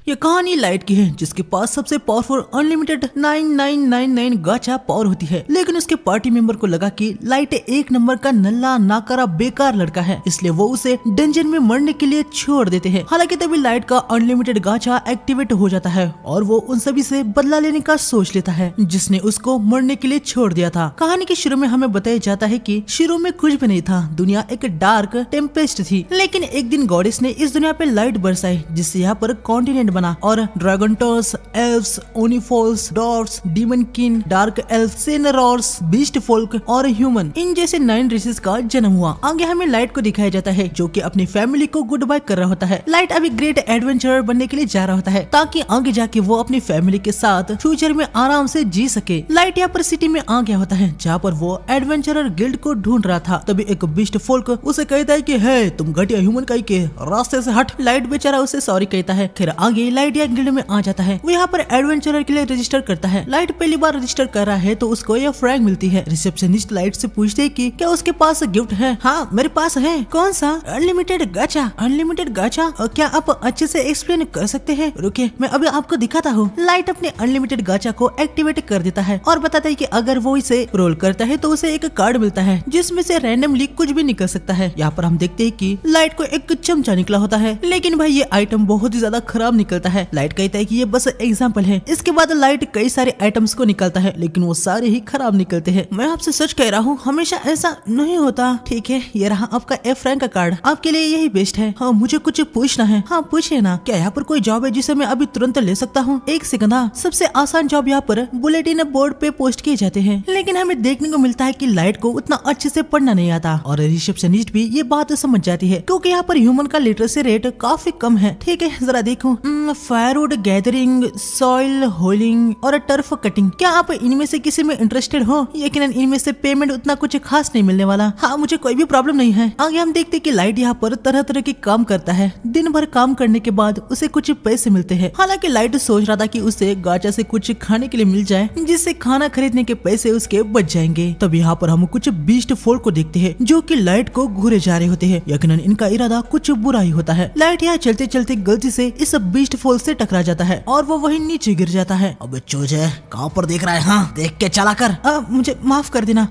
ये कहानी लाइट की है जिसके पास सबसे पावरफुल अनलिमिटेड 9999 गाचा पावर होती है, लेकिन उसके पार्टी मेंबर को लगा कि लाइट एक नंबर का नल्ला नाकारा बेकार लड़का है, इसलिए वो उसे डंजन में मरने के लिए छोड़ देते हैं। हालांकि तभी लाइट का अनलिमिटेड गाचा एक्टिवेट हो जाता है और वो उन सभी से बदला लेने का सोच लेता है जिसने उसको मरने के लिए छोड़ दिया था। कहानी के शुरू में हमें बताया जाता है कि शुरू में कुछ भी नहीं था, दुनिया एक डार्क टेम्पेस्ट थी, लेकिन एक दिन गॉडेस ने इस दुनिया पे लाइट बरसाई जिससे यहाँ पर कॉन्टिनेंट बना और ड्रैगनटर्स, एल्व्स, ओनिफॉल्स, डॉर्फ्स, डीमन किन, डार्क एल्फ, सेनरॉर्स, बीस्ट फोल्क और ह्यूमन, इन जैसे 9 रेसेस का जन्म हुआ। आगे हमें लाइट को दिखाया जाता है जो कि अपनी फैमिली को गुड बाय कर रहा होता है। लाइट अभी ग्रेट एडवेंचरर बनने के लिए जा रहा होता है ताकि आगे जाके वो अपनी फैमिली के साथ फ्यूचर में आराम से जी सके। लाइट यहाँ पर सिटी में आ गया होता है जहाँ पर वो एडवेंचरर गिल्ड को ढूंढ रहा था। तभी एक बीस्ट फोल्क उसे कहता है कि है तुम घटिया ह्यूमन काई के रास्ते से हट। लाइट बेचारा उसे सॉरी कहता है। फिर आगे लाइट या गिल्ड में आ जाता है। वो यहाँ पर एडवेंचरर के लिए रजिस्टर करता है। लाइट पहली बार रजिस्टर कर रहा है तो उसको यह फ्रैग मिलती है। रिसेप्शनिस्ट लाइट से पूछते है कि क्या उसके पास गिफ्ट है। हाँ मेरे पास है। कौन सा? अनलिमिटेड गाचा। अनलिमिटेड गाचा? क्या आप अच्छे से एक्सप्लेन कर सकते हैं? रुके मैं अभी आपको दिखाता हूँ। लाइट अपने अनलिमिटेड गाचा को एक्टिवेट कर देता है और बताता है कि अगर वो इसे रोल करता है तो उसे एक कार्ड मिलता है जिसमें से रैंडमली कुछ भी निकल सकता है। यहाँ पर हम देखते हैं कि लाइट को एक चमचा निकला होता है, लेकिन भाई ये आइटम बहुत ही ज्यादा खराब निकलता है। लाइट कहता है कि ये बस एग्जांपल है। इसके बाद लाइट कई सारे आइटम्स को निकालता है लेकिन वो सारे ही खराब निकलते हैं। मैं आपसे सच कह रहा हूँ, हमेशा ऐसा नहीं होता। ठीक है, ये रहा आपका एफ रैंक का कार्ड, आपके लिए यही बेस्ट है। हाँ मुझे कुछ पूछना है। हाँ पूछिए ना। क्या यहाँ पर कोई जॉब है जिसे मैं अभी तुरंत ले सकता हूँ? एक सेकंड। हाँ, सबसे आसान जॉब यहाँ पर बुलेटिन बोर्ड पे पोस्ट किए जाते हैं, लेकिन हमें देखने को मिलता है कि लाइट को उतना अच्छे से पढ़ना नहीं आता और रिसेप्शनिस्ट भी ये बात समझ जाती है क्योंकि यहाँ पर ह्यूमन का लिटरेसी रेट काफी कम है। ठीक है जरा देखो, फायरवुड गैदरिंग, सॉइल होलिंग और टर्फ कटिंग। क्या आप इनमें से किसी में इंटरेस्टेड हो? यकीनन इनमें से पेमेंट उतना कुछ खास नहीं मिलने वाला। हाँ मुझे कोई भी प्रॉब्लम नहीं है। आगे हम देखते कि लाइट यहाँ पर तरह तरह के काम करता है। दिन भर काम करने के बाद उसे कुछ पैसे मिलते हैं। हालांकि लाइट सोच रहा था कि उसे गाचा से कुछ खाने के लिए मिल जाए जिससे खाना खरीदने के पैसे उसके बच जाएंगे। तब यहाँ पर हम कुछ बीस्ट फोल्क को देखते हैं जो कि लाइट को घूरे जा रहे होते हैं। यकीनन इनका इरादा कुछ बुरा ही होता है। लाइट यहाँ चलते चलते गलती से इस बीस्ट फोल्क से टकरा जाता है और वो वहीं नीचे गिर जाता है। अब चूजे कहाँ पर देख रहा है? हाँ देख के चला कर। मुझे माफ कर देना।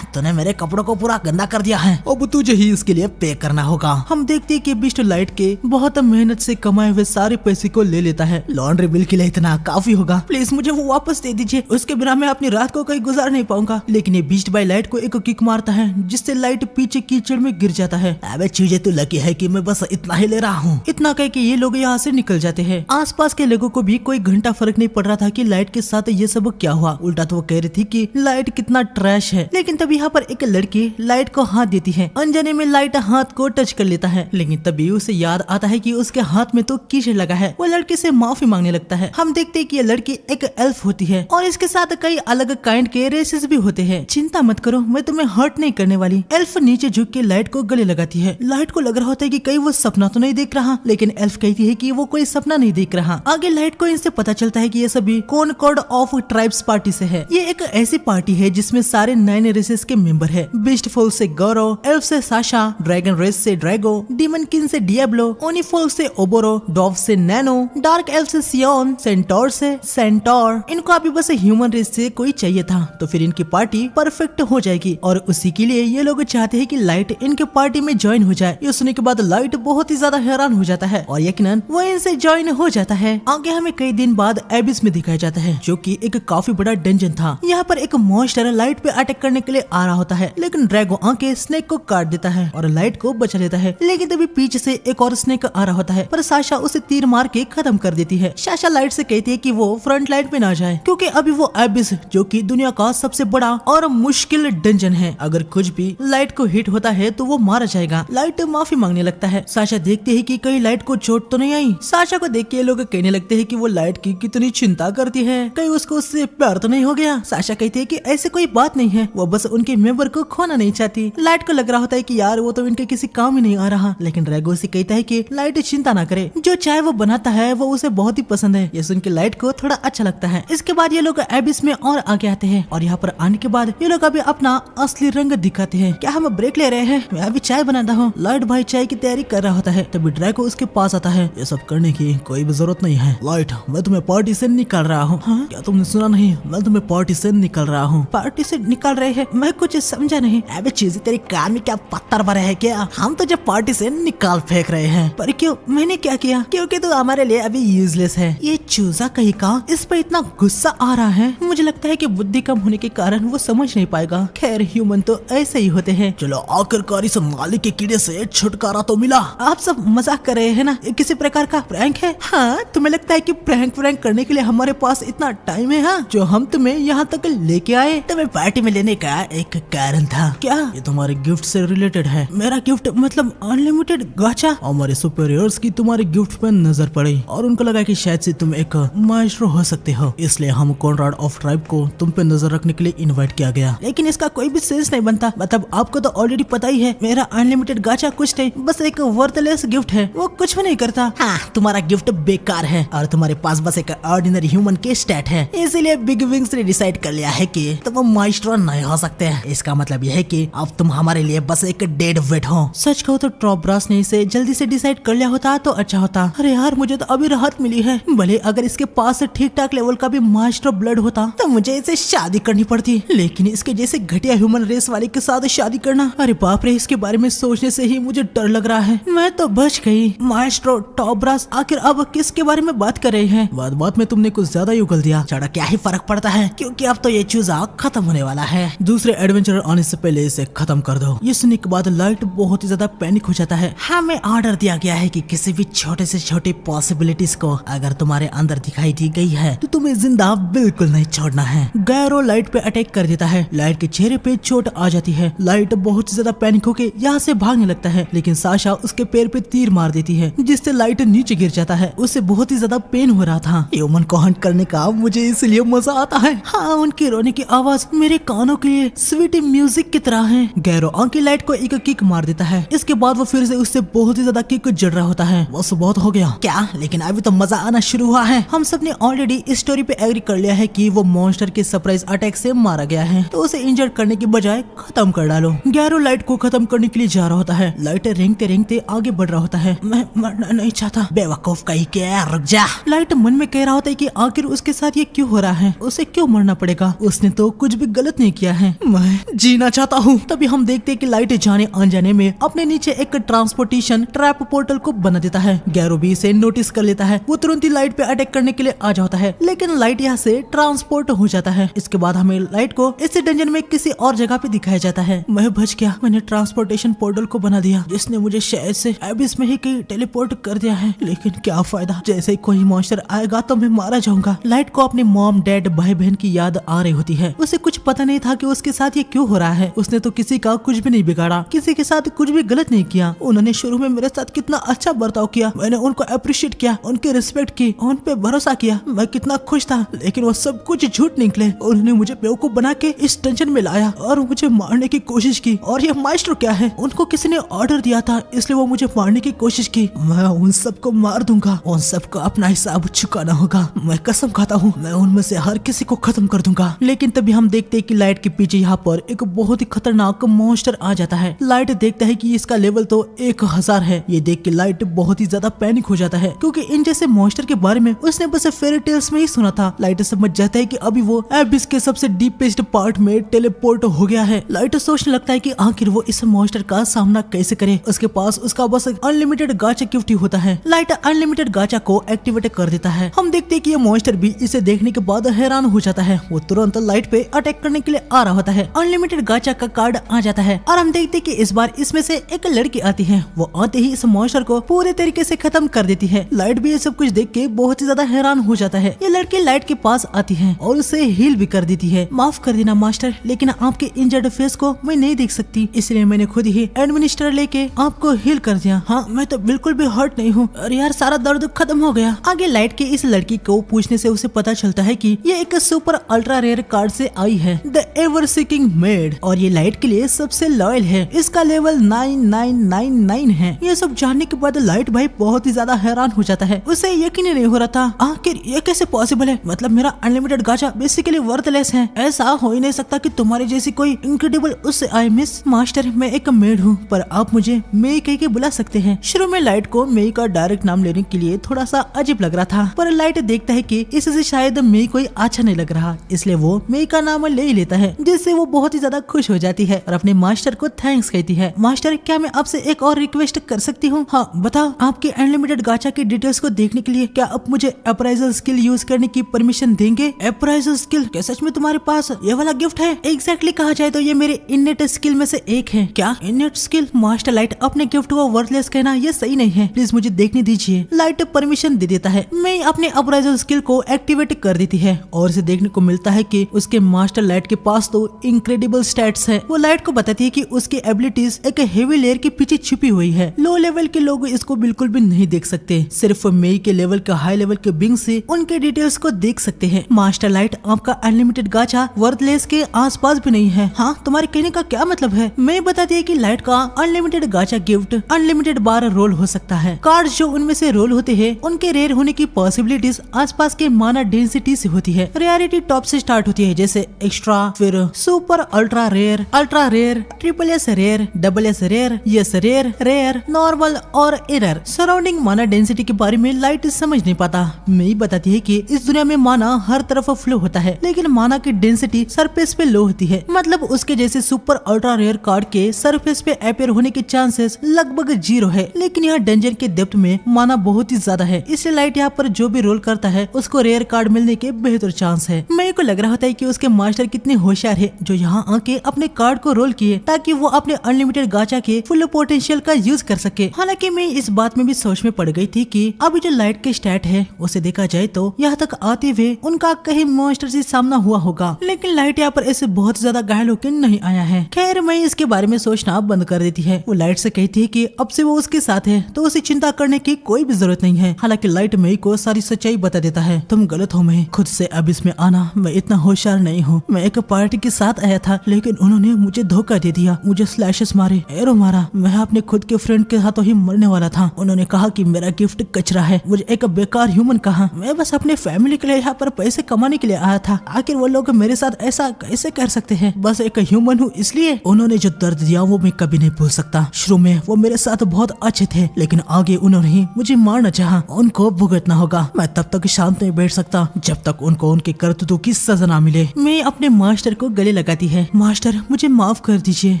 तूने मेरे कपड़ों को पूरा गंदा कर दिया है। अब तुझे ही इसके लिए पे करना होगा। हम देखते हैं कि बीस्ट लाइट के बहुत मेहनत से कमाए हुए सारे पैसे को ले लेता है। लॉन्ड्री बिल के लिए इतना काफी होगा, प्लीज मुझे वो वापस दे दीजिए, उसके बिना मैं अपनी रात को कहीं गुजार नहीं पाऊंगा। लेकिन ये बीस्ट बाय लाइट को एक किक मारता है जिससे लाइट पीछे कीचड़ में गिर जाता है। अबे चीजें तो लकी है कि मैं बस इतना ही ले रहा हूँ। इतना कह के ये लोग यहाँ से निकल जाते हैं। आसपास के लोगों को भी कोई घंटा फर्क नहीं पड़ रहा था कि लाइट के साथ ये सब क्या हुआ। उल्टा तो वो कह रही थी कि लाइट कितना ट्रैश है। लेकिन तभी यहाँ पर एक लड़की लाइट को हाथ देती है। अनजाने में लाइट हाथ को टच कर लेता है, लेकिन तभी उसे याद आता है कि उसके हाथ में तो कीचड़ लगा है। वो लड़की से माफी मांगने लगता है। हम देखते हैं कि ये लड़की एक एल्फ होती है और इसके साथ कई अलग काइंड के रेसेस भी होते हैं। चिंता मत करो, मैं तुम्हें हर्ट नहीं करने वाली। एल्फ नीचे झुक के लाइट को गले लगाती है। लाइट को लग रहा होता है कि कहीं वो सपना तो नहीं देख रहा, लेकिन एल्फ कहती है कि वो कोई सपना नहीं देख रहा। आगे लाइट को इनसे पता चलता है कि ये सभी कॉनकॉर्ड ऑफ ट्राइब्स पार्टी से है। ये एक ऐसी पार्टी है जिसमें सारे 9 रेसेस के मेंबर है। बीस्ट फोल्क से गौरव, एल्फ से साशा, ड्रैगन रेस से ड्रैगो, डीमन किन से डियाब्लो, ओनिफोल्क से ओबोरो, डॉफ से नैनो, डार्क एल्फ से सियोन, सेंटोर से सेंटोर। इनको अभी बस ह्यूमन रेस से कोई चाहिए था तो फिर इनकी पार्टी परफेक्ट हो जाएगी और उसी के लिए ये लोग चाहते हैं कि लाइट इनके पार्टी में ज्वाइन हो जाए। ये सुनने के बाद लाइट बहुत ही ज्यादा हैरान हो जाता है और यकीनन वो इनसे ज्वाइन हो जाता है। आगे हमें कई दिन बाद एबिस में दिखाया जाता है जो कि एक काफी बड़ा डंजन था। यहाँ पर एक मॉन्स्टर लाइट पे अटैक करने के लिए आ रहा होता है, लेकिन ड्रैगो आके स्नेक को काट देता है और लाइट को बचा लेता है। लेकिन तभी पीछे से एक और स्नेक आ रहा होता है, पर साशा उसे तीर मार के खत्म कर देती है। साशा लाइट से कहती है कि वो फ्रंट लाइन पे ना जाए क्योंकि अभी वो एबिस जो कि दुनिया का सबसे बड़ा और मुश्किल डंजन है, अगर कुछ भी लाइट को हिट होता है तो वो मारा जाएगा। लाइट माफी मांगने लगता है। साशा देखते है कि कहीं लाइट को चोट तो नहीं आई। साशा को देख के लोग कहने लगते हैं कि वो लाइट की कितनी चिंता करती है, कहीं उसको उससे प्यार तो नहीं हो गया। साशा कहती है कि ऐसे कोई बात नहीं है, वो बस उनके मेंबर को खोना नहीं चाहती। लाइट को लग रहा होता है कि यार वो तो इनके किसी काम ही नहीं आ रहा, लेकिन ड्रैगो से कहता है कि लाइट चिंता ना करे, जो चाय वो बनाता है वो उसे बहुत ही पसंद है। ये सुन के लाइट को थोड़ा अच्छा लगता है। इसके बाद ये लोग एबिस में और आगे आते हैं और यहाँ पर आने के बाद ये लोग अभी अपना असली रंग दिखाते हैं। क्या हम ब्रेक ले रहे हैं? मैं अभी चाय बनाता हूँ। लाइट भाई चाय की तैयारी कर रहा होता है, तभी ड्रैगो उसके पास आता है। ये सब करने की कोई भी जरूरत नहीं है। लाइट, मैं तुम्हें पार्टी से निकाल रहा हूँ। हाँ? क्या तुमने सुना नहीं? मैं तुम्हें पार्टी से निकाल रहा हूँ। पार्टी से निकाल रहे हैं? मैं कुछ समझा नहीं। अबे चीज़ तेरी कान में क्या पत्थर भरे है क्या? हम तुझे पार्टी से निकाल फेंक रहे हैं। पर क्यों? मैंने क्या किया? क्योंकि तू हमारे लिए अभी यूजलेस है। ये चूजा कहीं का इस पे इतना गुस्सा आ रहा है। मुझे लगता है कि बुद्धि कम होने के कारण वो समझ नहीं पाएगा। खैर ह्यूमन तो ऐसे ही होते हैं। चलो आखिरकार इस नाली के कीड़े से छुटकारा तो मिला। आप सब मजाक कर रहे हैं ना? ये किसी प्रकार का प्रैंक है? हाँ, तुम्हें लगता है कि प्रैंक करने के लिए हमारे पास इतना टाइम है? हाँ, जो हम तुम्हें यहाँ तक लेके आए, तुम्हें पार्टी में लेने का एक कारण था। क्या ये तुम्हारे गिफ्ट से रिलेटेड है? मेरा गिफ्ट मतलब अनलिमिटेड गाचा? हमारे सुपीरियर्स की तुम्हारे गिफ्ट पे नजर पड़ी और उनको लगा कि शायद से तुम एक माइस्ट्रो हो सकते हो, इसलिए हम कॉनराड ऑफ ट्राइब को तुम पे नजर रखने के लिए इनवाइट किया गया। लेकिन इसका कोई भी सेंस नहीं बनता। मतलब आपको तो ऑलरेडी पता ही है, मेरा अनलिमिटेड गाचा कुछ नहीं, बस एक वर्थलेस गिफ्ट है, वो कुछ भी नहीं करता। हाँ, तुम्हारा गिफ्ट बेकार है और तुम्हारे पास बस एक ऑर्डिनरी ह्यूमन के स्टैट है, इसीलिए बिग विंग्स ने डिसाइड कर लिया है कि तुम माइस्ट्रो नहीं हो सकते। इसका मतलब यह है कि अब तुम हमारे लिए बस एक डेड वेट हो। सच कहो तो ट्रॉब्रास ने इसे जल्दी से डिसाइड कर लिया होता तो अच्छा होता। अरे यार, मुझे तो अभी राहत मिली है। भले अगर इसके पास ठीक ठाक लेवल का भी माइस्ट्रो ब्लड होता तो मुझे इसे शादी करनी पड़ती, लेकिन इसके जैसे घटिया ह्यूमन रेस वाले के साथ शादी करना, अरे बाप रे, इसके बारे में सोचने से ही मुझे डर लग रहा है। मैं तो बच गई। माइस्ट्रो टॉब्रास आखिर अब किसके बारे में बात कर रहे हैं? बात में तुमने कुछ ज्यादा ही उगल दिया। चढ़ा क्या ही फर्क पड़ता है, क्योंकि अब तो ये चूजा खत्म होने वाला है। दूसरे एडवेंचर आने से पहले इसे खत्म कर दो। ये सुनने के बाद लाइट बहुत ही ज्यादा पैनिक हो जाता है। हमें ऑर्डर दिया गया है कि किसी भी छोटे से छोटे पॉसिबिलिटीज को अगर तुम्हारे अंदर दिखाई दी गई है तो तुम्हें जिंदा बिल्कुल नहीं छोड़ना है। गैरो लाइट पे अटैक कर देता है। लाइट के चेहरे पे चोट आ जाती है। लाइट बहुत ही ज्यादा पैनिक होके यहाँ से भागने लगता है, लेकिन साशा उसके पैर पे तीर मार देती है, जिससे लाइट नीचे गिर जाता है। उसे बहुत ही ज्यादा पेन हो रहा था। ह्यूमन को हंट करने का मुझे इसलिए मजा आता है। हाँ, उनके रोने की आवाज मेरे कानों के लिए स्वीट म्यूजिक की तरह है। गैरो आंकी लाइट को एक किक मार देता है। इसके बाद वो फिर से उससे बहुत ही ज्यादा किक जड़ रहा होता है। बस बहुत हो गया क्या? लेकिन अभी तो मजा आना शुरू हुआ है। हम सब ने ऑलरेडी इस स्टोरी पे एग्री कर लिया है कि वो मॉन्स्टर के सरप्राइज अटैक से मारा गया है, तो उसे इंजर्ड करने की बजाय खत्म कर डालो। गैरो लाइट को खत्म करने के लिए जा रहा होता है। लाइट रेंगते रेंगते आगे बढ़ रहा होता है। मैं मरना नहीं चाहता। बेवकूफ कहीं क्या, रुक जा। लाइट मन में कह रहा होता है कि आखिर उसके साथ ये क्यों हो रहा है, उसे क्यों मरना पड़ेगा? उसने तो कुछ भी गलत नहीं किया है। मैं जीना चाहता हूँ। तभी हम देखते हैं कि लाइट जाने अनजाने में अपने नीचे एक ट्रांसपोर्टेशन ट्रैप पोर्टल को बना देता है। गैरो भी इसे नोटिस कर लेता है। वो तुरंत ही लाइट पे अटैक करने के लिए आ जाता है, लेकिन लाइट यहाँ से ट्रांसपोर्ट हो जाता है। इसके बाद हमें लाइट को इस डंजन में किसी और जगह पे दिखाया जाता है। मैं बच गया। मैंने ट्रांसपोर्टेशन पोर्टल को बना दिया, जिसने मुझे शायद से एबिस में ही कहीं टेलीपोर्ट कर दिया है, लेकिन क्या फायदा? जैसे ही कोई मॉन्स्टर आएगा तो मैं मारा जाऊंगा। लाइट को अपने मॉम, डैड, भाई बहन की याद आ रही होती है। उसे कुछ पता नहीं था कि उसके साथ ये क्यों हो रहा है। उसने तो किसी का कुछ भी नहीं बिगाड़ा, किसी के साथ कुछ भी गलत नहीं किया। उन्होंने शुरू में मेरे साथ कितना अच्छा बर्ताव किया। मैंने उनको अप्रिशिएट किया, उनकी रिस्पेक्ट की, उन पे भरोसा किया। मैं कितना खुश था, लेकिन वो सब कुछ झूठ निकले। उन्होंने मुझे बेवकूफ बना के इस टेंशन में लाया और मुझे मारने की कोशिश की। और ये माइस्ट्रो क्या है? उनको किसी ने ऑर्डर दिया था, इसलिए वो मुझे मारने की कोशिश की। मैं उन सबको मार दूंगा। उन सबको अपना हिसाब चुकाना होगा। मैं कसम खाता हूँ, मैं उनमें से हर किसी को खत्म कर दूंगा। लेकिन तभी हम देखते हैं कि लाइट के पीछे यहाँ पर एक बहुत ही खतरनाक मॉन्स्टर आ जाता है। लाइट देखता है कि इसका लेवल तो 1000 है। ये देख के लाइट बहुत ही ज्यादा पैनिक हो जाता है, क्योंकि इन जैसे मॉन्स्टर के बारे में उसने बस फेरी टेल्स में ही सुना था। लाइट समझ जाता है कि अभी वो एबिस के सबसे डीपेस्ट पार्ट में टेलीपोर्ट हो गया है। लाइट सोचने लगता है कि आखिर वो इस मॉन्स्टर का सामना कैसे करे। उसके पास उसका बस अनलिमिटेड गाचा गिफ्ट ही होता है। लाइट अनलिमिटेड गाचा को एक्टिवेट कर देता है। हम देखते हैं कि ये मॉन्स्टर भी इसे देखने के बाद हैरान हो जाता है। वो तुरंत लाइट पे अटैक करने के लिए आ रहा होता है। अनलिमिटेड गाचा का कार्ड आ जाता है और हम देखते हैं कि इस बार इसमें से एक लड़की आती है। वो आते ही इस मॉन्स्टर को पूरे तरीके से खत्म कर देती है। लाइट भी ये सब कुछ देख के बहुत ही ज्यादा हैरान हो जाता है। ये लड़की लाइट के पास आती है और उसे हील भी कर देती है। माफ कर देना मास्टर, लेकिन आपके इंजर्ड फेस को मैं नहीं देख सकती, इसलिए मैंने खुद ही एडमिनिस्टर लेके आपको हील कर दिया। हाँ, मैं तो बिल्कुल भी हर्ट नहीं हूँ। अरे यार, सारा दर्द खत्म हो गया। आगे लाइट के इस लड़की को पूछने से उसे पता चलता है कि ये एक सुपर अल्ट्रा रेयर कार्ड से आई है, द एवर सीकिंग मेड, और ये लाइट के लिए सबसे लॉयल है। इसका लेवल 9999 है। ये सब जानने के बाद लाइट भाई बहुत ही ज्यादा हैरान हो जाता है। उसे यकीन नहीं हो रहा था आखिर ये कैसे पॉसिबल है। मतलब मेरा अनलिमिटेड गाचा बेसिकली वर्थलेस है। ऐसा हो ही नहीं सकता कि तुम्हारी जैसी कोई इनक्रेडिबल उससे आए। मिस मास्टर, मैं एक मेड हूँ, पर आप मुझे मेई कह के बुला सकते हैं। शुरू में लाइट को मेई का डायरेक्ट नाम लेने के लिए थोड़ा सा अजीब लग रहा था, पर लाइट देखता है कि इससे शायद मेई कोई अच्छा नहीं लग रहा, इसलिए वो मेई का नाम ले ही लेता है, जिससे वो बहुत ही ज्यादा खुश हो जाती है और अपने मास्टर को थैंक्स कहती है। मास्टर, क्या मैं आपसे एक और रिक्वेस्ट कर सकती हूँ? हाँ बताओ। आपके अनलिमिटेड गाचा की डिटेल्स को देखने के लिए क्या आप मुझे अप्राइजल स्किल यूज करने की परमिशन देंगे? Appraisal skill? क्या सच में तुम्हारे पास ये वाला गिफ्ट है? एग्जैक्टली कहा जाए तो ये मेरे इननेट स्किल में से एक है। क्या इननेट स्किल? मास्टर, लाइट अपने गिफ्ट को वर्थलेस कहना ये सही नहीं है, प्लीज मुझे देखने दीजिए। लाइट परमिशन दे देता है। मैं अपने अप्राइजल स्किल को एक्टिवेट कर देती है और इसे देखने को मिलता है कि उसके मास्टर लाइट के पास तो इनक्रेडिबल स्टैट्स है। वो लाइट को बताती है कि उसकी एबिलिटीज एक हेवी लेयर के पीछे छुपी हुई है। लो लेवल के लोग इसको बिल्कुल भी नहीं देख सकते, सिर्फ मेई के लेवल का हाई लेवल के बिंग से उनके डिटेल्स को देख सकते हैं। मास्टर लाइट, आपका अनलिमिटेड गाचा वर्थलेस के आसपास भी नहीं है। हाँ, तुम्हारे कहने का क्या मतलब है? मैं बताती है कि लाइट का अनलिमिटेड गाचा गिफ्ट अनलिमिटेड बार रोल हो सकता है। कार्ड जो उनमें से रोल होते हैं उनके रेयर होने की पॉसिबिलिटीज आसपास के माना डेंसिटी से होती है। रेयरिटी टॉप से स्टार्ट होती है, जैसे एक्स्ट्रा, फिर super, ultra rare, triple S rare, double S rare, S rare, rare, normal और एरर। सराउंडिंग माना डेंसिटी के बारे में लाइट समझ नहीं पाता। मैं बताती है कि इस दुनिया में माना हर तरफ फ्लो होता है, लेकिन माना की डेंसिटी सरफेस पे लो होती है। मतलब उसके जैसे सुपर अल्ट्रा रेयर कार्ड के सरफेस पे अपेयर होने के चांसेस लगभग 0 है, लेकिन यहाँ डंजन के डेप्थ में माना बहुत ही ज्यादा है। इसलिए लाइट यहाँ पर जो भी रोल करता है उसको रेयर कार्ड मिलने के बेहतर चांस है। मेरे को लग रहा होता है कि उसके मास्टर कितने होशियार है जो यहाँ आके अपने कार्ड को रोल किए ताकि वो अपने अनलिमिटेड गाचा के फुल पोटेंशियल का यूज कर सके। हालांकि मैं इस बात में भी सोच में पड़ गई थी कि अभी जो लाइट के स्टैट है उसे देखा जाए तो यहाँ तक आते हुए उनका कहीं मॉन्स्टर से सामना हुआ होगा, लेकिन लाइट यहाँ पर ऐसे बहुत ज्यादा घायल होकर नहीं आया है। खैर, मैं इसके बारे में सोचना बंद कर देती है। वो लाइट से कहती है कि अब से वो उसके साथ है तो उसे चिंता करने की कोई भी जरूरत नहीं है। हालांकि लाइट मेई को सारी सच्चाई बता देता है। तुम गलत हो मैं, खुद से अब इसमें आना, मैं इतना होशियार नहीं हूँ। मैं एक पार्टी के साथ आया था लेकिन उन्होंने मुझे धोखा दे दिया, मुझे स्लैशेस मारे, एरो मारा। मैं अपने खुद के फ्रेंड के हाथों ही मरने वाला था। उन्होंने कहा कि मेरा गिफ्ट कचरा है, मुझे एक बेकार ह्यूमन कहा। मैं बस अपने फैमिली के लिए यहाँ पर पैसे कमाने के लिए आया था। आखिर वो लोग मेरे साथ ऐसा कैसे कर सकते हैं? बस एक ह्यूमन हूँ इसलिए। उन्होंने जो दर्द दिया वो मैं कभी नहीं भूल सकता। शुरू में वो मेरे साथ बहुत अच्छे थे, लेकिन आगे उन्होंने ही मुझे मारना चाहा। उनको भुगतना होगा। मैं तब तक शांत नहीं बैठ सकता जब तक उनको उनके करतूतों की सजा ना मिले। मैं अपने मास्टर को गले लगाती है। मास्टर, मुझे माफ कर दीजिए,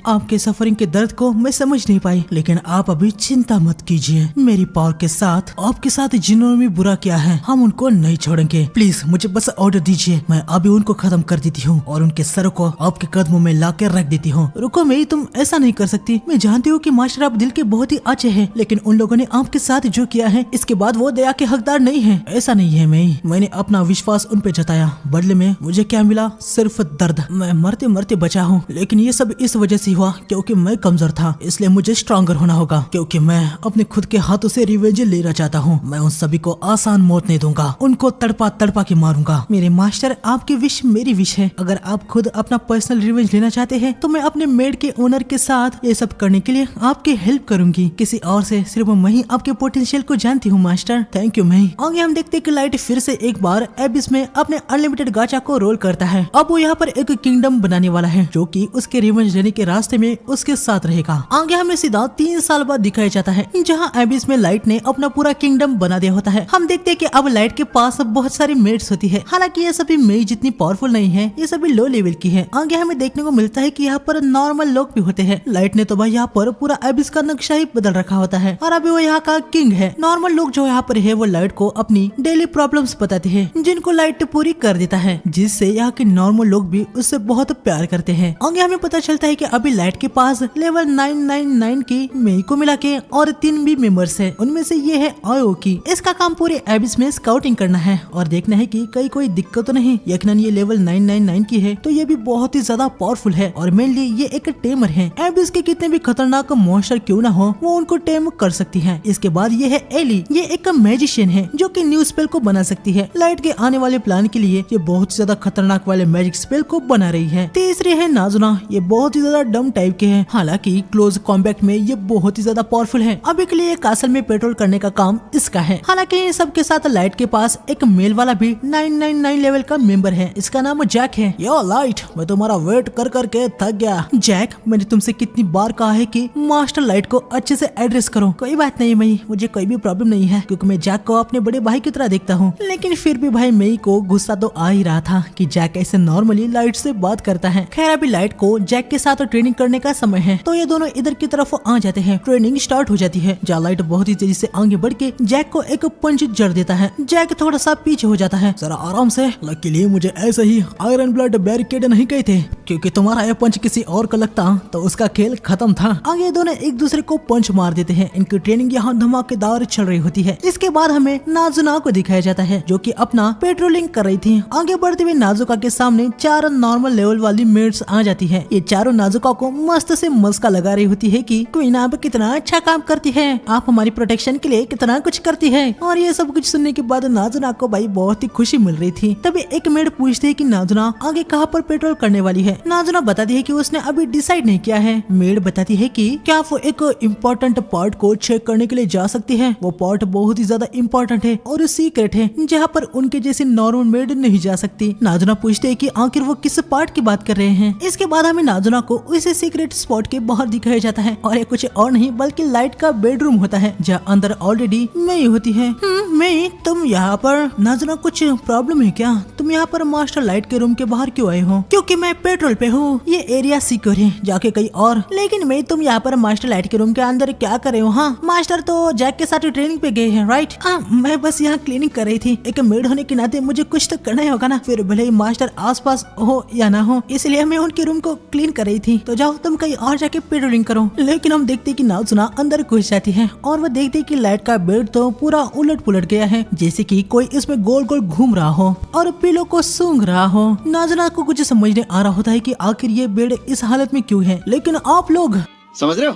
आपके सफरिंग के दर्द को मैं समझ नहीं पाई, लेकिन आप अभी चिंता मत कीजिए। मेरी पावर के साथ आपके साथ जिन्होंने भी बुरा किया है हम उनको नहीं छोड़ेंगे। प्लीज मुझे बस ऑर्डर दीजिए, मैं अभी उनको खत्म कर देती हूँ और उनके सर को आपके कदमों में ला कर रख देती हूँ। रुको मेई, तुम ऐसा नहीं कर सकती। मैं जानती हूँ कि मास्टर आप दिल के बहुत ही अच्छे हैं, लेकिन उन लोगों ने आपके साथ जो किया है इसके बाद वो दया के हकदार नहीं है। ऐसा नहीं है मेई, मैंने अपना विश्वास उन पे जताया, बदले में मुझे क्या मिला? सिर्फ दर्द। मैं मरते मरते बचा हूँ, लेकिन ये सब इस वजह से हुआ क्योंकि मैं कमजोर था। इसलिए मुझे स्ट्रॉन्गर होना होगा, क्योंकि मैं अपने खुद के हाथों से रिवेंज लेना चाहता हूँ। मैं उन सभी को आसान मौत नहीं दूंगा, उनको तड़पा तड़पा के मारूंगा। मेरे मास्टर, आपकी विश मेरी विश है। अगर आप खुद अपना पर्सनल रिवेंज लेना चाहते हैं तो मैं अपने मेड के ओनर के साथ ये सब करने के लिए आपकी हेल्प करूंगी। किसी और से सिर्फ मैं ही आपके पोटेंशियल को जानती हूँ मास्टर। थैंक यू मैं। आगे हम देखते हैं कि लाइट फिर से एक बार एबिस में अपने अनलिमिटेड गाचा को रोल करता है। अब वो यहाँ पर एक किंगडम बनाने वाला है जो कि उसके रिवेंज लेने के रास्ते में उसके साथ रहेगा। आगे हमें सीधा 3 साल बाद दिखाया जाता है जहाँ एबिस में लाइट ने अपना पूरा किंगडम बना दिया होता है। हम देखते हैं कि अब लाइट के पास बहुत सारी मेड्स होती है। हालांकि ये सभी मेड जितनी पावरफुल नहीं है, ये सभी लो लेवल की है। आगे हमें देखने को मिलता है कि यहाँ पर नॉर्मल लोग भी होते हैं। लाइट ने तो भाई यहाँ पर पूरा एबिस का नक्शा ही बदल रखा होता है और अभी वो यहाँ का किंग है। नॉर्मल लोग जो यहाँ पर है वो लाइट को अपनी डेली प्रॉब्लम्स बताते हैं जिनको लाइट पूरी कर देता है, जिससे यहाँ के नॉर्मल लोग भी उससे बहुत प्यार करते हैं। आगे हमें पता चलता है कि अभी लाइट के पास लेवल 999 की मेई को मिला के और 3 भी मेंबर्स है। उनमें से ये है आयो की। इसका काम पूरे एबिस में स्काउटिंग करना है और देखना है कि कहीं कोई दिक्कत तो नहीं। यकीनन ये लेवल 999 की है तो ये भी बहुत ही ज्यादा पावरफुल है और मेनली ये एक टेमर है। एबिस के कितने भी खतरनाक मॉन्स्टर क्यों ना हो वो उनको टेम कर सकती है। इसके बाद ये है एली। ये एक मैजिशियन है जो कि न्यू स्पेल को बना सकती है। लाइट के आने वाले प्लान के लिए ये बहुत ज्यादा खतरनाक वाले मैजिक स्पेल को बना रही है। तीसरे है नाजुना। ये बहुत ही ज्यादा डम टाइप के हैं, हालांकि क्लोज कॉम्बैट में ये बहुत ही ज्यादा पावरफुल है। अभी के लिए कासल में पेट्रोल करने का काम इसका है। हालांकि इन सब के साथ लाइट के पास एक मेल वाला भी 999 लेवल का मेंबर है। इसका नाम जैक है। यो लाइट, मैं तुम्हारा वेट कर करके थक गया। जैक, मैंने तुमसे कितनी बार कहा है कि मास्टर लाइट को अच्छे से एड्रेस करो। कोई बात नहीं मई, मुझे कोई भी प्रॉब्लम नहीं है क्योंकि मैं जैक को अपने बड़े भाई की तरह देखता हूँ। लेकिन फिर भी भाई मेई को गुस्सा तो आ ही रहा था कि जैक ऐसे नॉर्मली लाइट से बात करता है। खैर अभी लाइट को जैक के साथ ट्रेनिंग करने का समय है तो ये दोनों इधर की तरफ आ जाते हैं। ट्रेनिंग स्टार्ट हो जाती है जहाँ लाइट बहुत ही तेजी से आगे बढ़ के जैक को एक पंच जड़ देता है। जैक थोड़ा सा पीछे हो जाता है। जरा आराम से, लकीली मुझे ऐसे ही आयरन ब्लड बैरिकेड नहीं गए थे क्योंकि तुम्हारा यह पंच किसी और का लगता तो उसका खेल खत्म था। आगे दोनों एक दूसरे को पंच मार देते हैं। इनकी ट्रेनिंग यहाँ धमाकेदार चल रही होती है। इसके बाद हमें नाजुना को दिखाया जाता है जो कि अपना पेट्रोलिंग कर रही थी। आगे बढ़ते हुए नाजुका के सामने 4 नॉर्मल लेवल वाली मेड्स आ जाती है। ये चारों नाजुका को मस्त से मस्का लगा रही होती है कि क्वीन आप कितना अच्छा काम करती है, आप हमारी प्रोटेक्शन के लिए कितना कुछ करती है। और ये सब कुछ सुनने के बाद नाजुना को भाई बहुत ही खुशी मिल रही थी। तभी एक मेड पूछती है कि नाजुना आगे कहाँ पर पेट्रोल करने वाली है। नाजुना बताती है कि उसने अभी डिसाइड नहीं किया है। मेड बताती है कि क्या वो एक इम्पोर्टेंट पार्ट को चेक करने के लिए जा सकती है। वो पार्ट बहुत ही ज्यादा इम्पोर्टेंट है और सीक्रेट है जहाँ पर उनके जैसी नॉर्मल मेड नहीं जा सकती। नाजुना पूछते है कि आखिर वो किस पार्ट की बात कर रहे हैं। इसके बाद हमें नाजुना को उसी सीक्रेट स्पॉट के बाहर दिखाया जाता है और ये कुछ और नहीं बल्कि लाइट का बेडरूम होता है जहाँ अंदर ऑलरेडी मई होती है। मई तुम यहाँ पर? नाजुना कुछ प्रॉब्लम है क्या? तुम यहाँ पर मास्टर लाइट के रूम के बाहर क्यों आए हो? क्योंकि मैं पेट्रोल पे हूँ, ये एरिया सिक्योर है, जाके कहीं और। लेकिन मैं तुम यहाँ पर मास्टर लाइट के रूम के अंदर क्या कर रहे हो? हाँ मास्टर तो जैक के साथ ट्रेनिंग पे गए हैं राइट? मैं बस यहाँ क्लीनिंग कर रही थी। एक मेड होने के नाते मुझे कुछ तो करना ही होगा ना, फिर भले ही मास्टर आसपास हो या ना हो, इसलिए मैं उनके रूम को क्लीन कर रही थी। तो जाओ तुम कहीं और जाके पेट्रोलिंग करो। लेकिन हम देखते कि नाजुना अंदर घुस जाती है और वह देखते कि लाइट का बेड तो पूरा उलट पुलट गया है, जैसे कि कोई इसमें गोल गोल घूम रहा हो और पिलो को सूंघ रहा हो। नाजुना को कुछ समझ नहीं आ रहा होता है कि आखिर ये बेड इस हालत में क्यों है। लेकिन आप लोग समझ रहे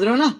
हो ना?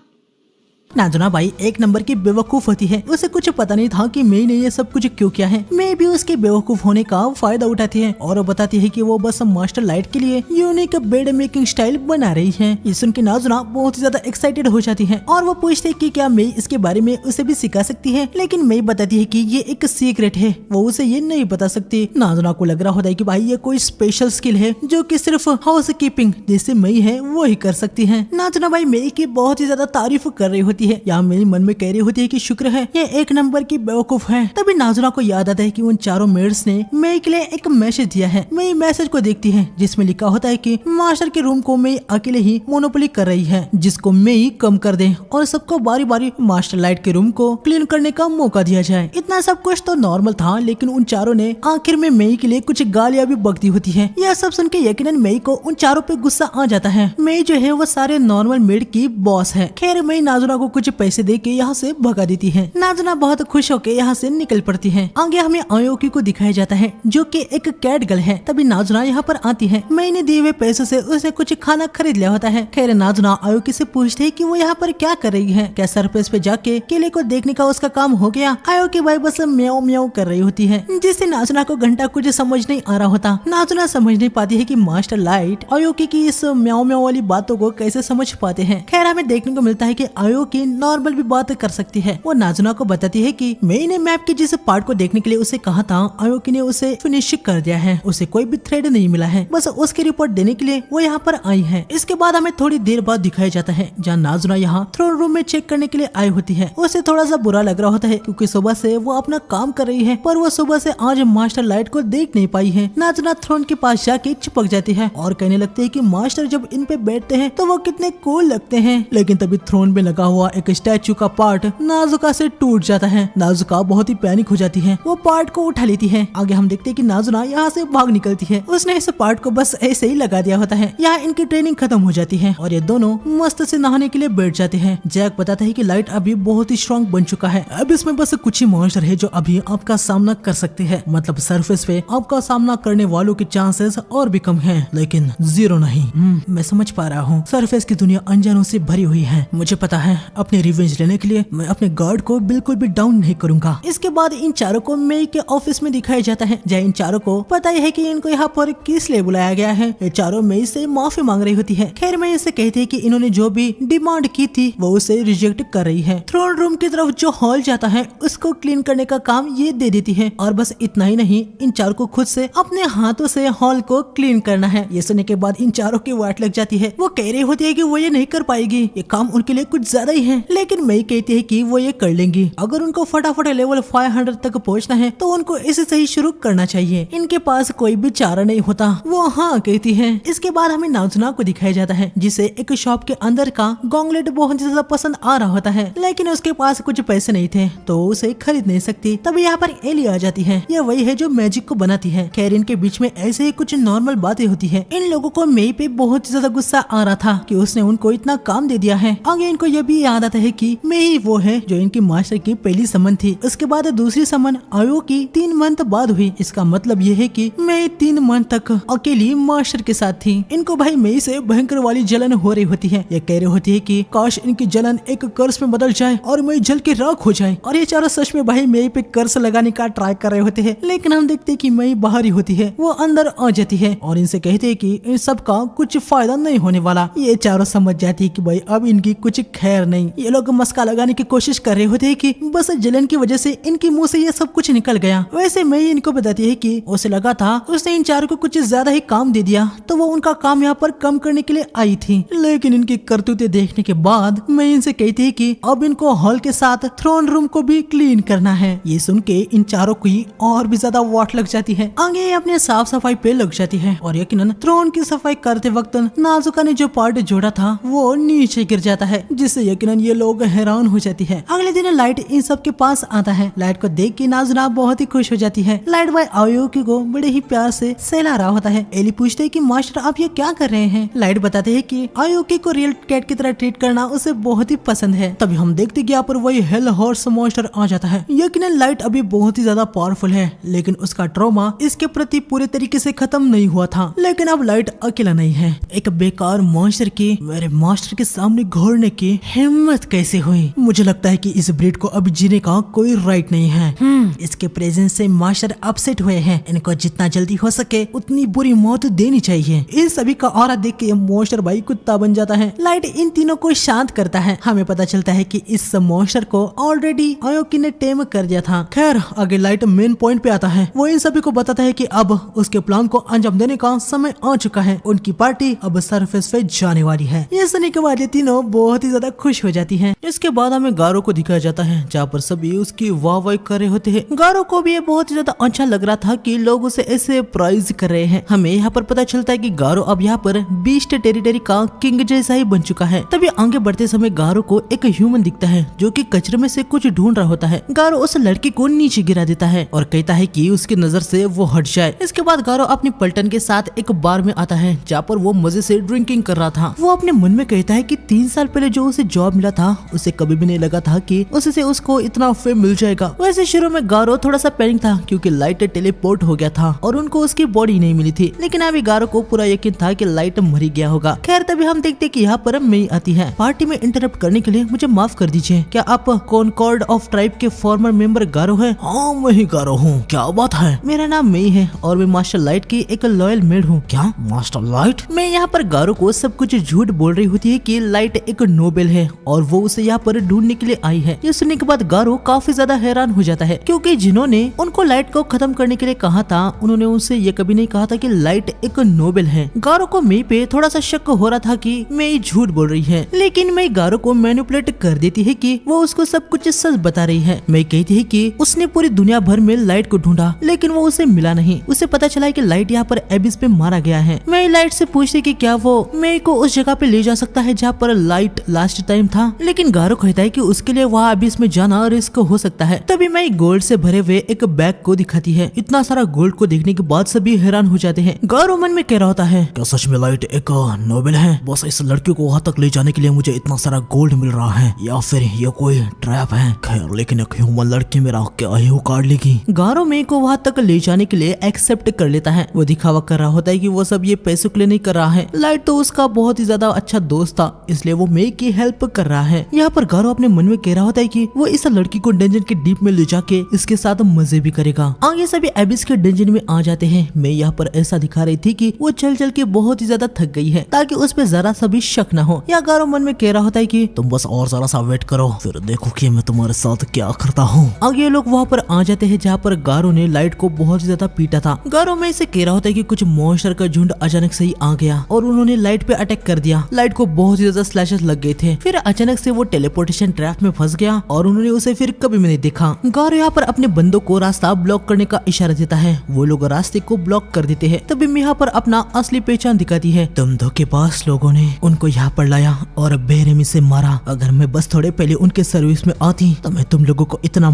नाजुना भाई एक नंबर की बेवकूफ होती है। उसे कुछ पता नहीं था कि मई ने ये सब कुछ क्यों किया है। मई भी उसके बेवकूफ होने का फायदा उठाती है और बताती है कि वो बस मास्टर लाइट के लिए यूनिक बेड मेकिंग स्टाइल बना रही है। ये सुन के नाजुना बहुत ही ज्यादा एक्साइटेड हो जाती है और वो पूछती है कि क्या मई इसके बारे में उसे भी सिखा सकती है। लेकिन मई बताती है कि ये एक सीक्रेट है, वो उसे ये नहीं बता सकती। नाजुना को लग रहा होता है कि भाई ये कोई स्पेशल स्किल है जो कि सिर्फ हाउस कीपिंग जैसे मई है वो ही कर सकती है। नाजुना भाई मई की बहुत ही ज्यादा तारीफ कर रही होती है। यहाँ मेरे मन में कह रही होती है कि शुक्र है ये एक नंबर की बेवकूफ है। तभी नाजुना को याद आता है कि उन चारों मेड्स ने मई के लिए एक मैसेज दिया है। मई मैसेज को देखती है जिसमें लिखा होता है कि मास्टर के रूम को मई अकेले ही मोनोपोली कर रही है, जिसको मई कम कर दे और सबको बारी बारी मास्टर लाइट के रूम को क्लीन करने का मौका दिया जाए। इतना सब कुछ तो नॉर्मल था, लेकिन उन चारों ने आखिर में मई के लिए कुछ गालियां भी बकती होती है। यह सब सुन के यकीनन मई को उन चारों पे गुस्सा आ जाता है। मई जो है वो सारे नॉर्मल मेड की बॉस है। खैर मई नाजुना को कुछ पैसे दे के यहाँ से भगा देती है। नाजुना बहुत खुश होकर यहाँ से निकल पड़ती है। आगे हमें आयोकी को दिखाया जाता है जो कि एक कैट गर्ल है। तभी नाजुना यहाँ पर आती है। मैंने दिए हुए पैसों से उसे कुछ खाना खरीद लिया होता है। खैर नाजुना आयोकी से पूछती है कि वो यहाँ पर क्या कर रही है, क्या सरफेस पे जाके केले को देखने का उसका काम हो गया। आयोकी भाई बस म्याऊ म्याऊ कर रही होती है, जिससे नाजुना को घंटा कुछ समझ नहीं आ रहा होता। नाजुना समझ नहीं पाती है कि मास्टर लाइट आयोकी की इस म्याऊ म्याऊ वाली बातों को कैसे समझ पाते हैं। खैर हमें देखने को मिलता है कि आयोकी नॉर्मल भी बात कर सकती है। वो नाजुना को बताती है कि मैंने मैप के जिस पार्ट को देखने के लिए उसे कहा था, आयोकी ने उसे फिनिश कर दिया है। उसे कोई भी थ्रेड नहीं मिला है, बस उसकी रिपोर्ट देने के लिए वो यहाँ पर आई है। इसके बाद हमें थोड़ी देर बाद दिखाया जाता है जहाँ नाजुना यहाँ थ्रोन रूम में चेक करने के लिए आई होती है। उसे थोड़ा सा बुरा लग रहा होता है क्योंकि सुबह से वो अपना काम कर रही है, पर वो सुबह से आज मास्टर लाइट को देख नहीं पाई है। नाजुना थ्रोन के पास जाके चिपक जाती है और कहने लगती है कि मास्टर जब इन पे बैठते हैं तो वो कितने कूल लगते हैं। लेकिन तभी थ्रोन पे लगा हुआ एक स्टैचू का पार्ट नाजुका से टूट जाता है। नाजुका बहुत ही पैनिक हो जाती है, वो पार्ट को उठा लेती है। आगे हम देखते हैं कि नाजुना यहाँ से भाग निकलती है। उसने इस पार्ट को बस ऐसे ही लगा दिया होता है। यहाँ इनकी ट्रेनिंग खत्म हो जाती है और ये दोनों मस्त से नहाने के लिए बैठ जाते हैं। जैक बताता है कि लाइट अभी बहुत ही स्ट्रॉन्ग बन चुका है, अब इसमें बस कुछ ही मॉन्स्टर है जो अभी आपका सामना कर सकते हैं। मतलब सरफेस पे आपका सामना करने वालों के चांसेस और भी कम है, लेकिन जीरो नहीं। मैं समझ पा रहा हूँ सरफेस की दुनिया अनजानों से भरी हुई है। मुझे पता है अपने रिवेंज लेने के लिए मैं अपने गार्ड को बिल्कुल भी डाउन नहीं करूंगा। इसके बाद इन चारों को मई के ऑफिस में दिखाया जाता है जहाँ इन चारों को पता ही है कि इनको यहाँ पर किस लिए बुलाया गया है। ये चारों मई से माफी मांग रही होती है। खैर मई इससे कहती है कि इन्होंने जो भी डिमांड की थी वो उसे रिजेक्ट कर रही है। थ्रोन रूम की तरफ जो हॉल जाता है उसको क्लीन करने का काम ये दे देती है और बस इतना ही नहीं, इन चारों को खुद से अपने हाथों से हॉल को क्लीन करना है। ये सुनने के बाद इन चारों की वाट लग जाती है। वो कह रही होती है कि वो ये नहीं कर पाएगी, ये काम उनके लिए कुछ ज्यादा ही हैं, लेकिन मई कहती है कि वो ये कर लेंगी। अगर उनको फटाफट लेवल 500 तक पहुंचना है तो उनको इसे सही शुरू करना चाहिए, इनके पास कोई भी चारा नहीं होता। वो हाँ कहती है। इसके बाद हमें नाजुना को दिखाया जाता है जिसे एक शॉप के अंदर का गॉन्गलेट बहुत ज्यादा पसंद आ रहा होता है, लेकिन उसके पास कुछ पैसे नहीं थे तो उसे खरीद नहीं सकती। तभी यहाँ पर एली आ जाती है। यह वही है जो मैजिक को बनाती है। खैर इनके बीच में ऐसे ही कुछ नॉर्मल बातें होती है। इन लोगों को मई पे बहुत ज्यादा गुस्सा आ रहा था कि उसने उनको इतना काम दे दिया है। आगे इनको यह भी याद आता है कि मई वो है जो इनकी मास्टर की पहली समन थी। उसके बाद दूसरी समन आयो की 3 मंथ बाद हुई। इसका मतलब यह है कि मई 3 मंथ तक अकेली मास्टर के साथ थी। इनको भाई मई से भयंकर वाली जलन हो रही होती है। ये कह रही होती है कि काश इनकी जलन एक कर्स में बदल जाए और मई जल के राख हो जाए। और ये चारों सच में भाई मई पे कर्स लगाने का ट्राई कर रहे होते हैं, लेकिन हम देखते हैं कि मई बाहर ही होती है। वो अंदर आ जाती है और इनसे कहते हैं कि इन सब का कुछ फायदा नहीं होने वाला। ये चारों समझ जाती है कि भाई अब इनकी कुछ खैर नहीं। ये लोग मस्का लगाने की कोशिश कर रहे होते हैं कि बस जलन की वजह से इनके मुंह से ये सब कुछ निकल गया। वैसे मई इनको बताती है कि उसे लगा था उसने इन चारों को कुछ ज्यादा ही काम दे दिया तो वो उनका काम यहाँ पर कम करने के लिए आई थी, लेकिन इनकी करतूतें देखने के बाद मैं इनसे कहती है कि अब इनको हॉल के साथ थ्रोन रूम को भी क्लीन करना है। ये सुन के इन चारों की और भी ज्यादा वाट लग जाती है। आगे ये अपने साफ सफाई पे लग जाती है और यकीनन थ्रोन की सफाई करते वक्त नाजुका ने जो पार्ट जोड़ा था वो नीचे गिर जाता है, जिससे यकीनन ये लोग हैरान हो जाती है। अगले दिन लाइट इन सब के पास आता है। लाइट को देख के नाजुना बहुत ही खुश हो जाती है। लाइट भाई आयोकी को बड़े ही प्यार से सहला रहा होता है। एली पूछते है कि मास्टर आप ये क्या कर रहे हैं। लाइट बताते हैं कि आयोकी को रियल कैट की तरह ट्रीट करना उसे बहुत ही पसंद है। तभी हम देखते कि यहाँ पर वही हेल हॉर्स मॉन्स्टर आ जाता है। यकीनन लाइट अभी बहुत ही ज्यादा पावरफुल है, लेकिन उसका ट्रॉमा इसके प्रति पूरे तरीके से खत्म नहीं हुआ था। लेकिन अब लाइट अकेला नहीं है। एक बेकार मॉन्स्टर की मेरे मास्टर के सामने घोड़ने की हिम्मत कैसे हुई। मुझे लगता है कि इस ब्रीड को अब जीने का कोई राइट नहीं है। इसके प्रेजेंस से मास्टर अपसेट हुए हैं। इनको जितना जल्दी हो सके उतनी बुरी मौत देनी चाहिए। इन सभी का ऑरा देख के मॉन्स्टर भाई कुत्ता बन जाता है। लाइट इन तीनों को शांत करता है। हमें पता चलता है कि इस मॉन्स्टर को ऑलरेडी आयोकी ने टेम कर दिया था। खैर आगे लाइट मेन पॉइंट पे आता है। वो इन सभी को बताता है कि अब उसके प्लान को अंजाम देने का समय आ चुका है। उनकी पार्टी अब सरफेस पे जाने वाली है। ये सुनने के बाद ये तीनों बहुत ही ज्यादा खुश हो जाती है। इसके बाद हमें गारो को दिखाया जाता है जहाँ पर सभी उसकी वाह कर रहे होते हैं। गारो को भी ये बहुत ही ज्यादा अच्छा लग रहा था कि लोग उसे ऐसे प्राइज कर रहे हैं। हमें यहाँ पर पता चलता है कि गारो अब यहाँ पर बीस्ट टेरिटरी का किंग जैसा ही बन चुका है। तभी आगे बढ़ते समय गारो को एक ह्यूमन दिखता है जो कि कचरे में से कुछ ढूंढ रहा होता है। गारो उस लड़की को नीचे गिरा देता है और कहता है कि उसकी नजर से वो हट जाए। इसके बाद गारो अपनी पलटन के साथ एक बार में आता है जहाँ पर वो मजे से ड्रिंकिंग कर रहा था। वो अपने मन में कहता है कि 3 साल पहले जो उसे जॉब मिला था उसे कभी भी नहीं लगा था कि उससे उसको इतना फेम मिल जाएगा। वैसे शुरू में गारो थोड़ा सा पैनिक था क्योंकि लाइट टेलीपोर्ट हो गया था और उनको उसकी बॉडी नहीं मिली थी, लेकिन अभी गारो को पूरा यकीन था कि लाइट मरी गया होगा। खैर तभी हम देखते कि यहाँ पर मई आती है। पार्टी में इंटरप्ट करने के लिए मुझे माफ कर दीजिए, क्या आप कॉनकॉर्ड ऑफ ट्राइब के फॉर्मर मेंबर गारो है? हाँ मैं ही गारो हूँ, क्या बात है? मेरा नाम मई है और मैं मास्टर लाइट की एक लॉयल मेड हूँ। क्या मास्टर लाइट? मैं यहाँ पर गारो को सब कुछ झूठ बोल रही होती है कि लाइट एक नोबेल है और वो उसे यहाँ पर ढूंढने के लिए आई है। ये सुनने के बाद गारो काफी ज्यादा हैरान हो जाता है क्योंकि जिन्होंने उनको लाइट को खत्म करने के लिए कहा था उन्होंने उनसे ये कभी नहीं कहा था कि लाइट एक नोबेल है। गारो को मई पे थोड़ा सा शक हो रहा था कि मई झूठ बोल रही है, लेकिन मई गारो को मैनिपुलेट कर देती है कि वो उसको सब कुछ सच बता रही है। मई कहती है कि उसने पूरी दुनिया भर में लाइट को ढूंढा लेकिन वो उसे मिला नहीं। उसे पता चला कि लाइट यहाँ पर एबिस पे मारा गया है। मई लाइट से पूछती कि क्या वो मई को उस जगह पे ले जा सकता है जहाँ पर लाइट लास्ट टाइम था, लेकिन गारो कहता है कि उसके लिए वहाँ एबिस में जाना रिस्क हो सकता है। तभी मई गोल्ड से भरे हुए एक बैग को दिखाती है। इतना सारा गोल्ड को देखने के बाद सभी हैरान हो जाते हैं। गारो मन में कह रहा होता है क्या सच में लाइट एक नोबेल है? बस इस लड़की को वहाँ तक ले जाने के लिए मुझे इतना सारा गोल्ड मिल रहा है या फिर ये कोई ट्रैप है? खैर लेकिन एक ह्यूमन लड़की मेरा क्या ही उखाड़ लेगी। गारो मई को वहाँ तक ले जाने के लिए एक्सेप्ट कर लेता है। वो दिखावा कर रहा होता है कि वो सब ये पैसों के लिए नहीं कर रहा है। लाइट तो उसका बहुत ही ज्यादा अच्छा दोस्त था इसलिए वो मई की हेल्प कर रहा है। यहाँ पर गारो अपने मन में कह रहा होता है कि वो इस लड़की को डंजन के डीप में ले जाके इसके साथ मजे भी करेगा। आगे सभी एबिस के डंजन में आ जाते हैं। मैं यहाँ पर ऐसा दिखा रही थी कि वो चल चल के बहुत ही ज्यादा थक गई है ताकि उस पर जरा सा भी शक न हो। या गारो मन में कह रहा होता है कि तुम बस और जरा सा वेट करो फिर देखो कि मैं तुम्हारे साथ क्या करता हूँ। आगे लोग वहाँ पर आ जाते हैं जहाँ पर गारो ने लाइट को बहुत ज्यादा पीटा था। गारो में से कह रहा होता है कि कुछ मॉन्स्टर का झुंड अचानक से ही आ गया और उन्होंने लाइट पे अटैक कर दिया। लाइट को बहुत ही ज्यादा स्लैशेस लग गए थे। फिर अचानक से वो टेलीपोर्टेशन ट्रैप में फंस गया और उन्होंने उसे फिर कभी भी नहीं देखा। गारो यहाँ पर अपने बंदों को रास्ता ब्लॉक करने का इशारा देता है, वो लोग रास्ते को ब्लॉक कर देते हैं। तभी मैं यहाँ पर अपना असली पहचान दिखाती है। तुम धोखेबाज लोगों ने उनको यहाँ पर लाया और बेरहमी से मारा। अगर मैं बस थोड़े पहले उनके सर्विस में आती तो मैं तुम लोगों को इतना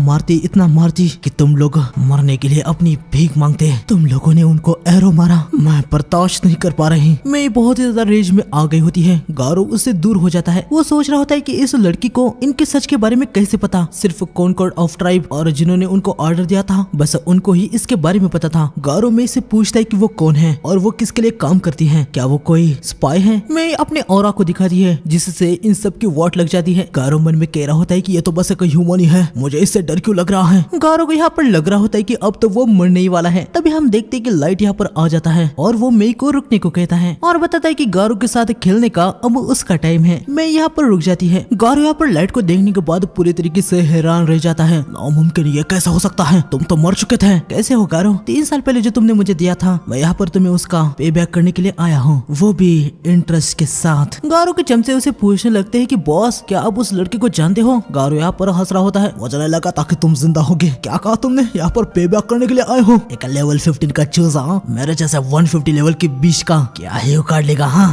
मारती कि तुम लोग मरने के लिए अपनी भीख मांगते। तुम लोगों ने उनको एरो मारा, मैं बर्दाश्त नहीं कर पा रही। मैं बहुत ही ज्यादा रेज में आ गई होती है। गारो उससे दूर हो जाता है। वो सोच रहा होता है कि इस लड़की को इनके सच के बारे में कैसे पता। सिर्फ कॉनकॉर्ड ऑफ ट्राइब और जिन्होंने उनको ऑर्डर दिया था बस उनको ही इसके बारे में पता था। गारो में से पूछता है कि वो कौन है और वो किसके लिए काम करती है, क्या वो कोई स्पाई है। मैं अपने ऑरा को दिखाती है जिससे इन सब की वॉट लग जाती है। गारो मन में कह रहा होता है कि ये तो बस एक ह्यूमन ही है, मुझे इससे डर क्यों लग रहा है। गारो को यहाँ पर लग रहा होता है कि अब तो वो मरने ही वाला है। तभी हम देखते हैं कि लाइट यहाँ पर आ जाता है और वो मेई को रुकने को कहता है और बताता है कि गारो के साथ खेलने का अब उसका टाइम है। मैं यहाँ पर रुक जाती है। गारो यहाँ पर लाइट को देखने के बाद पूरी तरीके से हैरान रह जाता है। नामुमकिन, ये कैसा हो सकता है? तुम तो मर चुके थे। कैसे हो गारो? 3 साल पहले जो तुमने मुझे दिया था मैं यहाँ पर तुम्हें उसका पे बैक करने के लिए आया हूँ, वो भी इंटरेस्ट के साथ। गारो के चमचे उसे पूछने लगते हैं कि बॉस क्या आप उस लड़के को जानते हो? गारो यहाँ पर हंस रहा होता है। मुझे नहीं लगा ताकि तुम जिंदा होगे। क्या कहा तुमने? यहाँ पर पे बैक करने के लिए आए हो? एक लेवल 15 का चूजा मेरे जैसे 150 लेवल के 20 का क्या ही उखाड़ लेगा? हाँ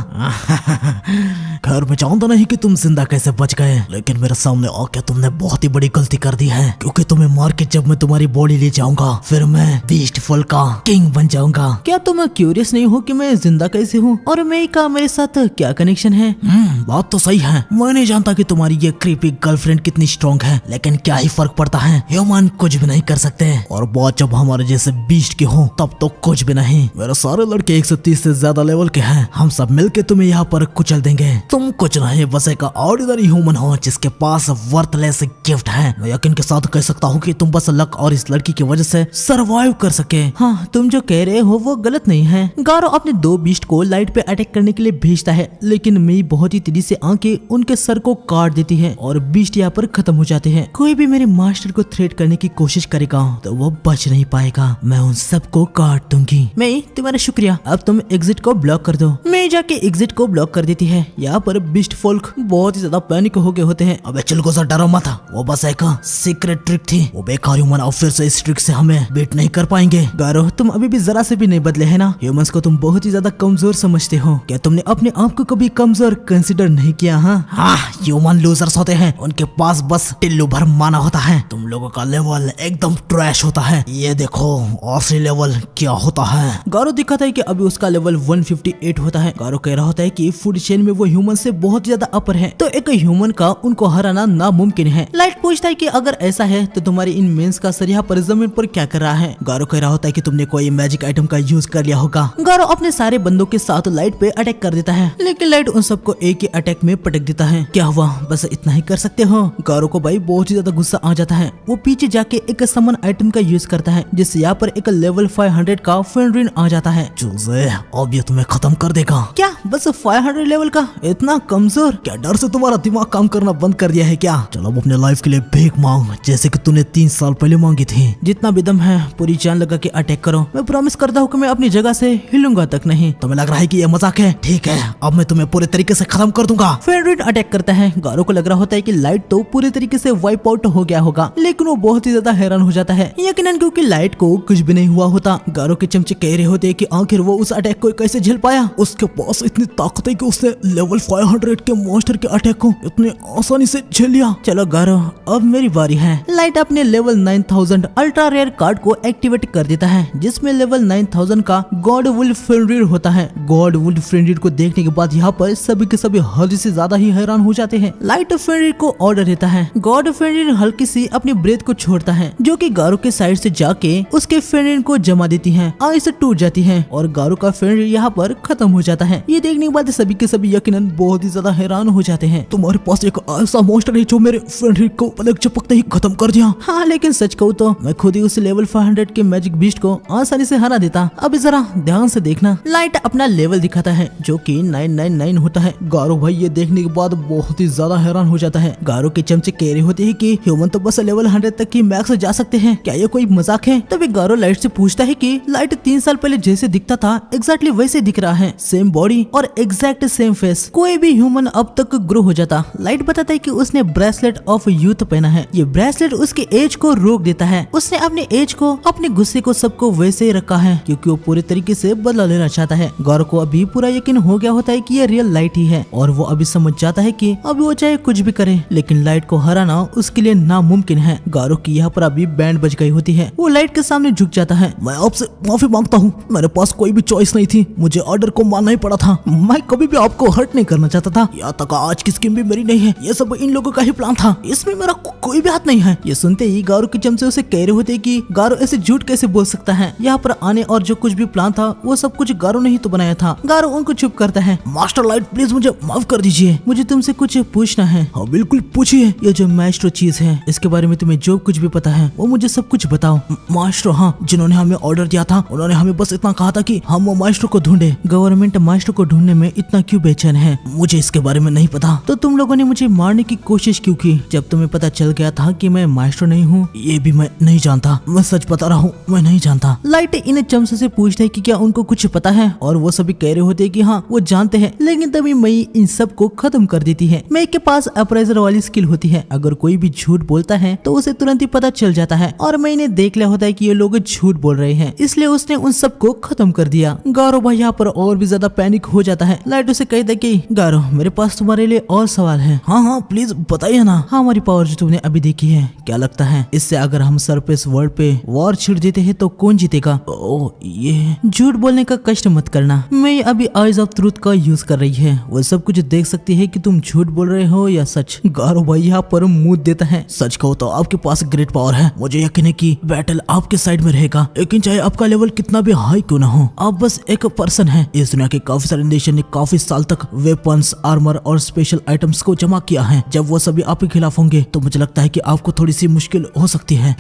खैर मैं जानता नहीं कि तुम जिंदा कैसे बच गए, लेकिन मेरे सामने आके तुमने बहुत ही बड़ी गलती कर दी है, क्योंकि तुम्हें मार के जब मैं तुम्हारी बॉडी ले जाऊंगा फिर मैं बीस्टफुल का किंग बन जाऊंगा। क्या तुम क्यूरियस नहीं हो कि मैं जिंदा कैसे हूँ और मैं का मेरे साथ क्या कनेक्शन है? बात तो सही है। मैं नहीं जानता कि तुम्हारी ये क्रीपी गर्लफ्रेंड कितनी स्ट्रॉन्ग है, लेकिन क्या ही फर्क पड़ता है, ह्यूमन कुछ भी नहीं कर सकते और बात जब हमारे जैसे बीस्ट की हो तब तो कुछ भी नहीं। मेरे सारे लड़के 130 से ज्यादा लेवल के हैं, हम सब मिलके तुम्हें यहाँ पर कुचल देंगे। तुम कुछ नहीं, बस एक ऑर्डिनरी ह्यूमन हो जिसके पास वर्थलेस गिफ्ट है। मैं यकीन के साथ कह सकता हूँ कि तुम बस लक और इस लड़की की वजह से सरवाइव कर सके। हाँ तुम जो कह रहे हो वो गलत नहीं है। गारो अपने 2 बीस्ट को लाइट पे अटैक करने के लिए भेजता है, लेकिन मई बहुत ही तेजी से आके उनके सर को काट देती है और बीस्ट यहाँ पर खत्म हो जाते हैं। कोई भी मेरे मास्टर को थ्रेट करने की कोशिश करेगा तो वो बच नहीं पाएगा, मैं उन सबको काट दूंगी। मई तुम्हारा शुक्रिया, अब तुम एग्जिट को ब्लॉक कर दो। मई जाके एग्जिट को ब्लॉक कर देती है। यहाँ पर बीस्ट फोल्क बहुत ही ज्यादा पैनिक हो गए होते हैं। अबे चल गुजर, डरो मत, वो बस एक सीक्रेट ट्रिक थी, वो बेकार ह्यूमन और फिर से इस ट्रिक से हमें बीट नहीं कर पाएंगे। गारो तुम अभी भी जरा से भी नहीं बदले है ना। ह्यूमंस को तुम बहुत ही ज्यादा कमजोर समझते हो, क्या तुमने अपने आप को कभी कमजोर कंसिडर नहीं किया? हाँ ह्यूमन लूजर्स होते हैं, उनके पास बस टिल्लू भर माना होता है। तुम लोगों का लेवल एकदम ट्रैश होता है, ये देखो असली लेवल क्या होता है। गारो दिखाता है कि अभी उसका लेवल 158 होता है। गारो कह रहा होता है कि फूड चेन में वो ह्यूमन से बहुत ज्यादा अपर है, तो एक ह्यूमन का उनको हराना नामुमकिन है। लाइट पूछता है कि अगर ऐसा है तो तुम्हारी इन मेंस का सर यहाँ पर जमीन पर क्या कर रहा है? गारो कह रहा होता है कि तुमने कोई मैजिक आइटम का यूज कर लिया होगा। गारो अपने सारे बंदों के साथ लाइट पे अटैक कर देता है, लेकिन लाइट उन सबको एक ही अटैक में पटक देता है। क्या हुआ, बस इतना ही कर सकते हो? गारो को भाई बहुत ही ज्यादा गुस्सा आ जाता है। वो पीछे जाके एक समन आइटम का यूज करता है, जिससे यहाँ पर एक लेवल 500 का फेंड्रिन आ जाता है। चूजे अब ये तुम्हें खत्म कर देगा। क्या बस 500 लेवल का? इतना कमजोर? क्या डर से तुम्हारा दिमाग काम करना बंद कर दिया है क्या? चलो अब अपने लाइफ के लिए भीख मांग, जैसे कि तूने 3 साल पहले मांगी थी। जितना भी दम है पूरी जान लगा के अटैक करो। मैं प्रॉमिस करता हूँ कि मैं अपनी जगह से हिलूंगा तक नहीं। तुम्हें लग रहा है कि ये मजाक है? ठीक है, अब मैं तुम्हें पूरे तरीके से खत्म कर दूंगा। फेंड्रिन अटैक करता है। गारो को लग रहा होता है कि लाइट तो पूरे तरीके से वाइप आउट हो गया होगा, लेकिन वो बहुत ही ज्यादा हैरान हो जाता है, यकीनन क्योंकि लाइट को कुछ भी नहीं हुआ होता। गारो के चमचे कह रहे होते कि आखिर वो उस अटैक को कैसे झेल पाया। उसके पास इतनी ताकत है कि उसने लेवल 500 के मॉन्स्टर के अटैक को इतने आसानी से झेल लिया। चलो गारो अब मेरी बारी है। लाइट अपने लेवल 9000 अल्ट्रा रेयर कार्ड को एक्टिवेट कर देता है, जिसमें लेवल 9000 का गॉड वुल्फ फेंड्रिन होता है। गॉड वुल्फ फेंड्रिन को देखने के बाद यहाँ पर सभी के सभी हद से ज्यादा ही हैरान हो जाते हैं। लाइट फेंड्रिन को ऑर्डर देता है। गॉड फेंड्रिन हल्की सी अपनी ब्रेथ को छोड़ता है, जो कि गारो के साइड से जाके उसके फेंड्रिन को जमा देती है। आइस टूट जाती है और गारो का फेंड्रिन यहाँ पर खत्म हो जाता है। ये देखने के बाद सभी के सभी यकीनन बहुत ही ज्यादा हैरान हो जाते हैं। तुम्हारे पास एक ऐसा मॉन्स्टर है जो मेरे फेंड्रिन को पलक झपकते ही खत्म कर दिया। हाँ लेकिन सच कहूँ तो मैं खुद ही उस लेवल 500 के मैजिक बीस्ट को आसानी से हरा देता। अब जरा ध्यान से देखना। लाइट अपना लेवल दिखाता है जो कि 999 होता है। गारो भाई ये देखने के बाद बहुत ही ज्यादा हैरान हो जाता है। गारो के चमचे कह रहे होते हैं कि ह्यूमन तो बस लेवल 100 तक की मैक्स जा सकते हैं, क्या ये कोई मजाक है? तभी गारो लाइट से पूछता है कि लाइट 3 साल पहले जैसे दिखता था एग्जैक्टली वैसे दिख रहा है, सेम बॉडी और एग्जैक्ट सेम फेस। कोई भी ह्यूमन अब तक ग्रो हो हो जाता। लाइट बताता है कि उसने ब्रेसलेट ऑफ यूथ पहना है। ये ब्रेसलेट उसके एज को रोक देता है। उसने अपने एज को, अपने गुस्से को, सबको वैसे ही रखा है क्योंकि वो पूरे तरीके से बदला लेना चाहता है। गौरव को अभी पूरा यकीन हो गया होता है कि ये रियल लाइट ही है और वो अभी समझ जाता है कि अभी वो चाहे कुछ भी करे लेकिन लाइट को हराना उसके लिए नामुमकिन है। गौरव की यहाँ पर अभी बैंड बज गई होती है। वो लाइट के सामने झुक जाता है। मैं आपसे माफी मांगता हूँ, मेरे पास कोई भी चॉइस नहीं थी, मुझे ऑर्डर को मानना ही पड़ा था। मैं कभी भी आपको हर्ट नहीं करना चाहता था। यहाँ तक आज की स्कीम भी मेरी नहीं है, ये सब इन लोगों का ही प्लान था, इसमें मेरा कोई भी हाथ नहीं है। ये सुनते ही गौरव की चमचे उसे कह रहे होते कि गौरव ऐसे झूठ कैसे बोल सकता है। यहाँ पर आने और जो कुछ भी प्लान था वो सब कुछ गौरव ने ही तो बनाया था। गौरव उनको चुप करता है। मास्टर लाइट प्लीज मुझे माफ कर दीजिए, मुझे तुमसे कुछ पूछना है। हाँ बिल्कुल पूछिए। ये जो मास्टर चीज है इसके बारे में तुम्हें जो कुछ भी पता है वो मुझे सब कुछ बताओ। मास्टर, हाँ, जिन्होंने हमें ऑर्डर दिया था उन्होंने हमें बस इतना कहा था कि हम वो मास्टर को ढूंढे। गवर्नमेंट मास्टर को ढूंढने में इतना क्यों बेचैन है, मुझे इसके बारे में नहीं पता। तो तुम लोगों ने मुझे मारने की कोशिश क्यों की जब तुम्हें पता चल गया था कि मैं मास्टर नहीं हूँ? ये भी मैं नहीं जानता, मैं सच बता रहा हूँ, मैं नहीं जानता। लाइट इन चमसे से पूछता है कि क्या उनको कुछ पता है और वो सभी कह रहे होते हैं कि हाँ वो जानते हैं। लेकिन तभी मई इन सब को खत्म कर देती है। मई के पास अप्राइजर वाली स्किल होती है। अगर कोई भी झूठ बोलता है तो उसे तुरंत ही पता चल जाता है और मई ने देख लिया होता है कि ये लोग झूठ बोल रहे हैं, इसलिए उसने उन सबको खत्म कर दिया। गौरव भाई यहाँ पर और भी ज्यादा पैनिक हो जाता है। लाइट उसे कहता है कि गौरव मेरे पास तुम्हारे लिए और सवाल है। हाँ हाँ प्लीज बताइए ना। हाँ, हमारी पावर जो तुमने अभी देखी है, क्या लगता है इससे अगर हम सरफेस वर्ल्ड पे वॉर छिड़ देते हैं तो कौन जीतेगा? ओह, ये झूठ बोलने का कष्ट मत करना। मैं अभी आइज ऑफ ट्रूथ का यूज कर रही है, वो सब कुछ देख सकती है कि तुम झूठ बोल रहे हो या सच। गौरव भाई यहाँ पर मुंह देता है। सच कहो तो आपके पास ग्रेट पावर है, मुझे यकीन है कि बैटल आपके साइड में रहेगा, लेकिन चाहे आपका लेवल कितना भी हाई क्यों ना हो, आप बस एक पर्सन है। इस दुनिया के काफी सारे नेशन ने काफी साल तक वेपन्स, आर्मर और स्पेशल आइटम्स को जमा किया है। जब वो सभी आपके खिलाफ होंगे तो मुझे लगता है कि आपको थोड़ी सी मुश्किल हो सकती है।